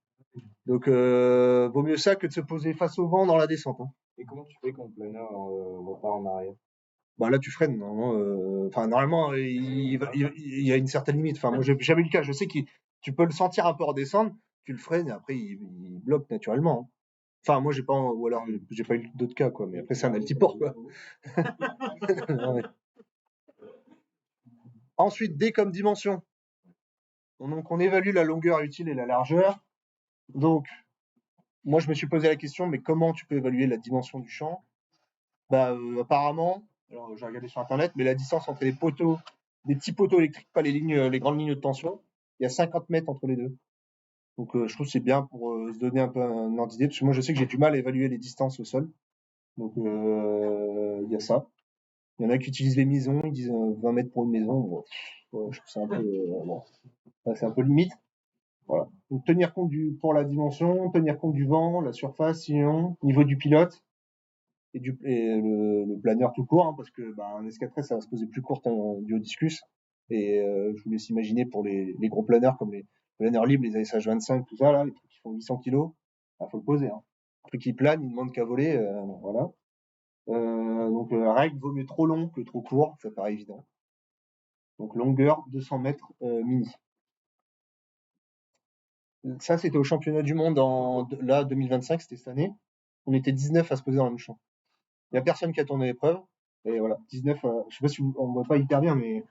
Donc, vaut mieux ça que de se poser face au vent dans la descente. Hein.
Et comment tu fais quand le planeur repart en arrière?
Bah là, tu freines. Normalement, enfin, normalement, il y a une certaine limite. Enfin, moi, j'ai jamais eu le cas. Je sais que tu peux le sentir un peu redescendre. Tu le freines et après, il bloque naturellement. Hein. Enfin, moi, j'ai pas, ou alors, j'ai pas eu d'autres cas, quoi. Mais après, c'est un altiport, quoi. Non, mais- Ensuite, D comme dimension. Donc, on évalue la longueur utile et la largeur. Donc, moi, je me suis posé la question, mais comment tu peux évaluer la dimension du champ? Bah, apparemment, alors j'ai regardé sur Internet, mais la distance entre les poteaux, des petits poteaux électriques, pas les grandes lignes de tension, il y a 50 mètres entre les deux. Donc, je trouve que c'est bien pour se donner un peu un ordre d'idée, parce que moi, je sais que j'ai du mal à évaluer les distances au sol. Donc, il y a ça. Il y en a qui utilisent les maisons, ils disent 20 mètres pour une maison. Bon, je trouve que c'est un peu, bon, c'est un peu limite. Voilà. Donc, tenir compte pour la dimension, tenir compte du vent, la surface, sillon, niveau du pilote et le planeur tout court, hein, parce que bah, un S4S, ça va se poser plus court du haut discus. Et je vous laisse imaginer pour les gros planeurs comme les planeurs libres, les ASH 25, tout ça, là, les trucs qui font 800 kg, il faut le poser. Hein. Un truc qui plane, il ne demande qu'à voler. Voilà. Donc, règle, vaut mieux trop long que trop court, ça paraît évident. Donc, longueur, 200 mètres mini. Ça, c'était au championnat du monde là, 2025, c'était cette année. On était 19 à se poser dans le même champ. Il n'y a personne qui a tourné l'épreuve. Et voilà, 19, je sais pas si on voit pas hyper bien, mais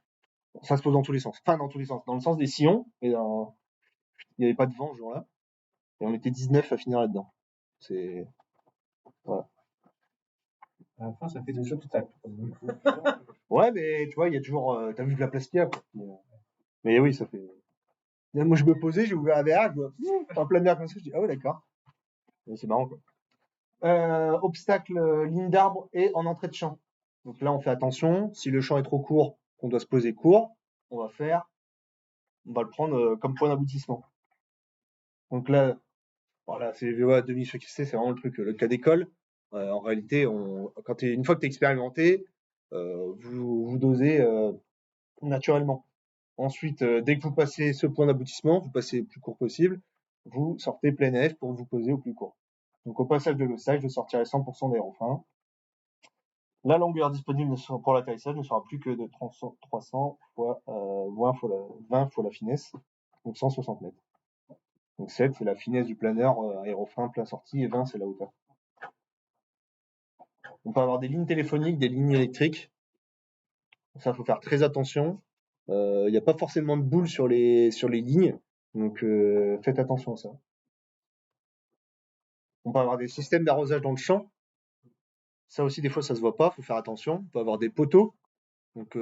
ça se pose dans tous les sens. Enfin, dans tous les sens. Dans le sens des sillons, et il n'y avait pas de vent ce jour-là. Et on était 19 à finir là-dedans. C'est, voilà.
À la fin, ça fait des obstacles.
Ouais, mais tu vois, il y a toujours, t'as vu de la place qu'il y a, quoi. Mais oui, ça fait. Là, moi, je me posais, j'ai ouvert la VA, je vois, en plein air comme ça, je dis, ah ouais, d'accord. Et c'est marrant, quoi. Obstacle, ligne d'arbre et en entrée de champ. Donc là, on fait attention. Si le champ est trop court, qu'on doit se poser court, on va le prendre comme point d'aboutissement. Donc là, voilà, c'est VOA demi-fixé, c'est vraiment le truc, le cas d'école. En réalité, une fois que tu es expérimenté, vous dosez naturellement. Ensuite, dès que vous passez ce point d'aboutissement, vous passez le plus court possible, vous sortez plein F pour vous poser au plus court. Donc au passage de l'ostage, je sortirai 100% d'aérofrein. La longueur disponible pour l'atterrissage ne sera plus que de 300 fois 20 fois la finesse, donc 160 mètres. Donc 7, c'est la finesse du planeur, aérofrein, plein sortie, et 20, c'est la hauteur. On peut avoir des lignes téléphoniques, des lignes électriques. Ça, faut faire très attention. Il n'y a pas forcément de boules sur les lignes, donc faites attention à ça. On peut avoir des systèmes d'arrosage dans le champ. Ça aussi, des fois, ça se voit pas, faut faire attention. On peut avoir des poteaux. Donc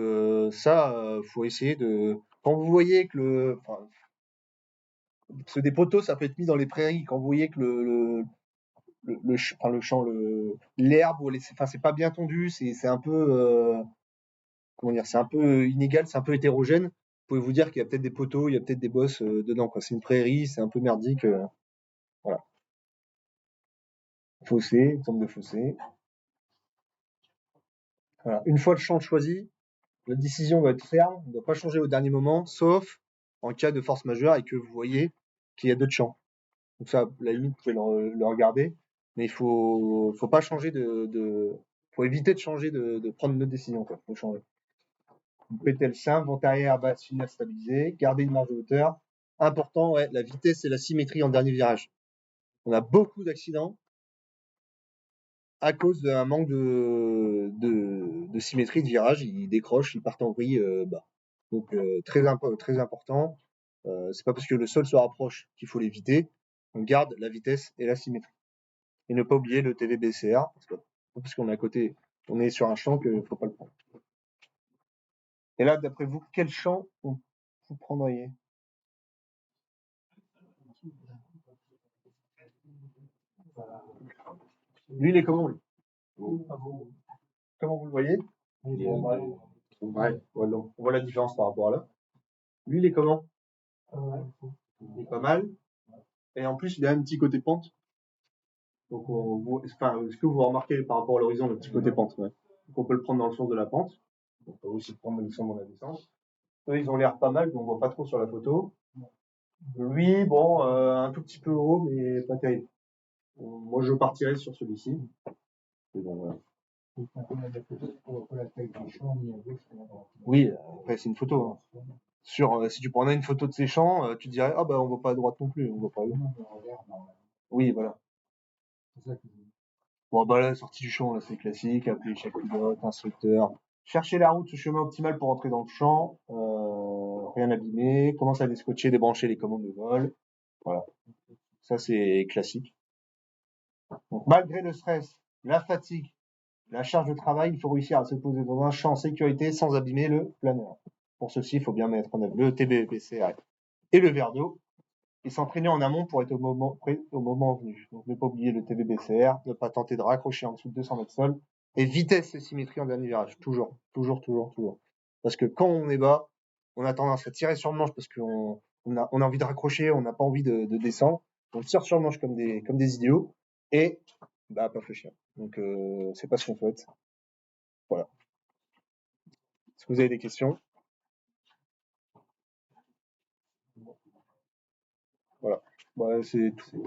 ça, faut essayer de. Quand vous voyez que parce que des poteaux, ça peut être mis dans les prairies. Quand vous voyez que le champ, l'herbe, enfin, c'est pas bien tondu, c'est un peu, comment dire, c'est un peu inégal, c'est un peu hétérogène. Vous pouvez vous dire qu'il y a peut-être des poteaux, il y a peut-être des bosses dedans, quoi. C'est une prairie, c'est un peu merdique, voilà. Fossé, tombe de fossé. Voilà. Une fois le champ choisi, La décision va être ferme, on ne doit pas changer au dernier moment, sauf en cas de force majeure et que vous voyez qu'il y a d'autres champs. Donc ça, à la limite, vous pouvez le regarder, mais il faut pas changer faut éviter de changer, de prendre une autre décision, quoi. Faut changer. Vous pétez le simple, vent arrière, basse, finale stabilisée, gardez une marge de hauteur. Important, ouais, la vitesse et la symétrie en dernier virage. On a beaucoup d'accidents à cause d'un manque de symétrie de virage. Ils décrochent, ils partent en vrille bas. Donc très important. C'est pas parce que le sol se rapproche qu'il faut l'éviter. On garde la vitesse et la symétrie. Et ne pas oublier le TVBCR, parce qu'on est à côté, on est sur un champ qu'il ne faut pas le prendre. Et là, d'après vous, quel champ vous prendriez? Lui, il est comment, lui? Comment vous le voyez? Ouais, voilà, on voit la différence par rapport à là. Lui, il est comment? Il est pas mal. Et en plus, il a un petit côté pente. Donc, est-ce que vous remarquez par rapport à l'horizon le petit côté pente? Ouais. Donc, on peut le prendre dans le sens de la pente. On peut aussi le prendre dans le sens de la descente. Eux, ils ont l'air pas mal, mais on voit pas trop sur la photo. Lui, bon, un tout petit peu haut, mais pas terrible. Moi, je partirais sur celui-ci. Et bon, voilà. Oui, après, c'est une photo. Hein. Si tu prenais une photo de ces champs, tu te dirais, ah bah, on voit pas à droite non plus, on voit pas à gauche. Oui, voilà. Bon, bah là, sortie du champ, là, c'est classique. Appeler chaque pilote, instructeur. Chercher la route, le chemin optimal pour entrer dans le champ. Rien abîmer. Commence à déscotcher, débrancher les commandes de vol. Voilà. Ça, c'est classique. Donc, malgré le stress, la fatigue, la charge de travail, il faut réussir à se poser dans un champ en sécurité sans abîmer le planeur. Pour ceci, il faut bien mettre en œuvre le TBPCR et le verre d'eau et s'entraîner en amont pour être prêt au moment venu. Donc, ne pas oublier le TBBCR, ne pas tenter de raccrocher en dessous de 200 mètres sol et vitesse et symétrie en dernier virage. Toujours. Parce que quand on est bas, on a tendance à tirer sur le manche parce qu'on a envie de raccrocher, on n'a pas envie de descendre. On tire sur le manche comme des idiots et bah, pas réfléchir. Donc, c'est pas ce qu'on souhaite. Voilà. Est-ce que vous avez des questions? Voilà. Bah, c'est tout.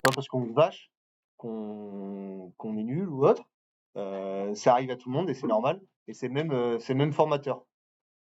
Pas parce qu'on se vache qu'on est nul ou autre. Ça arrive à tout le monde et c'est normal. Et c'est même formateur.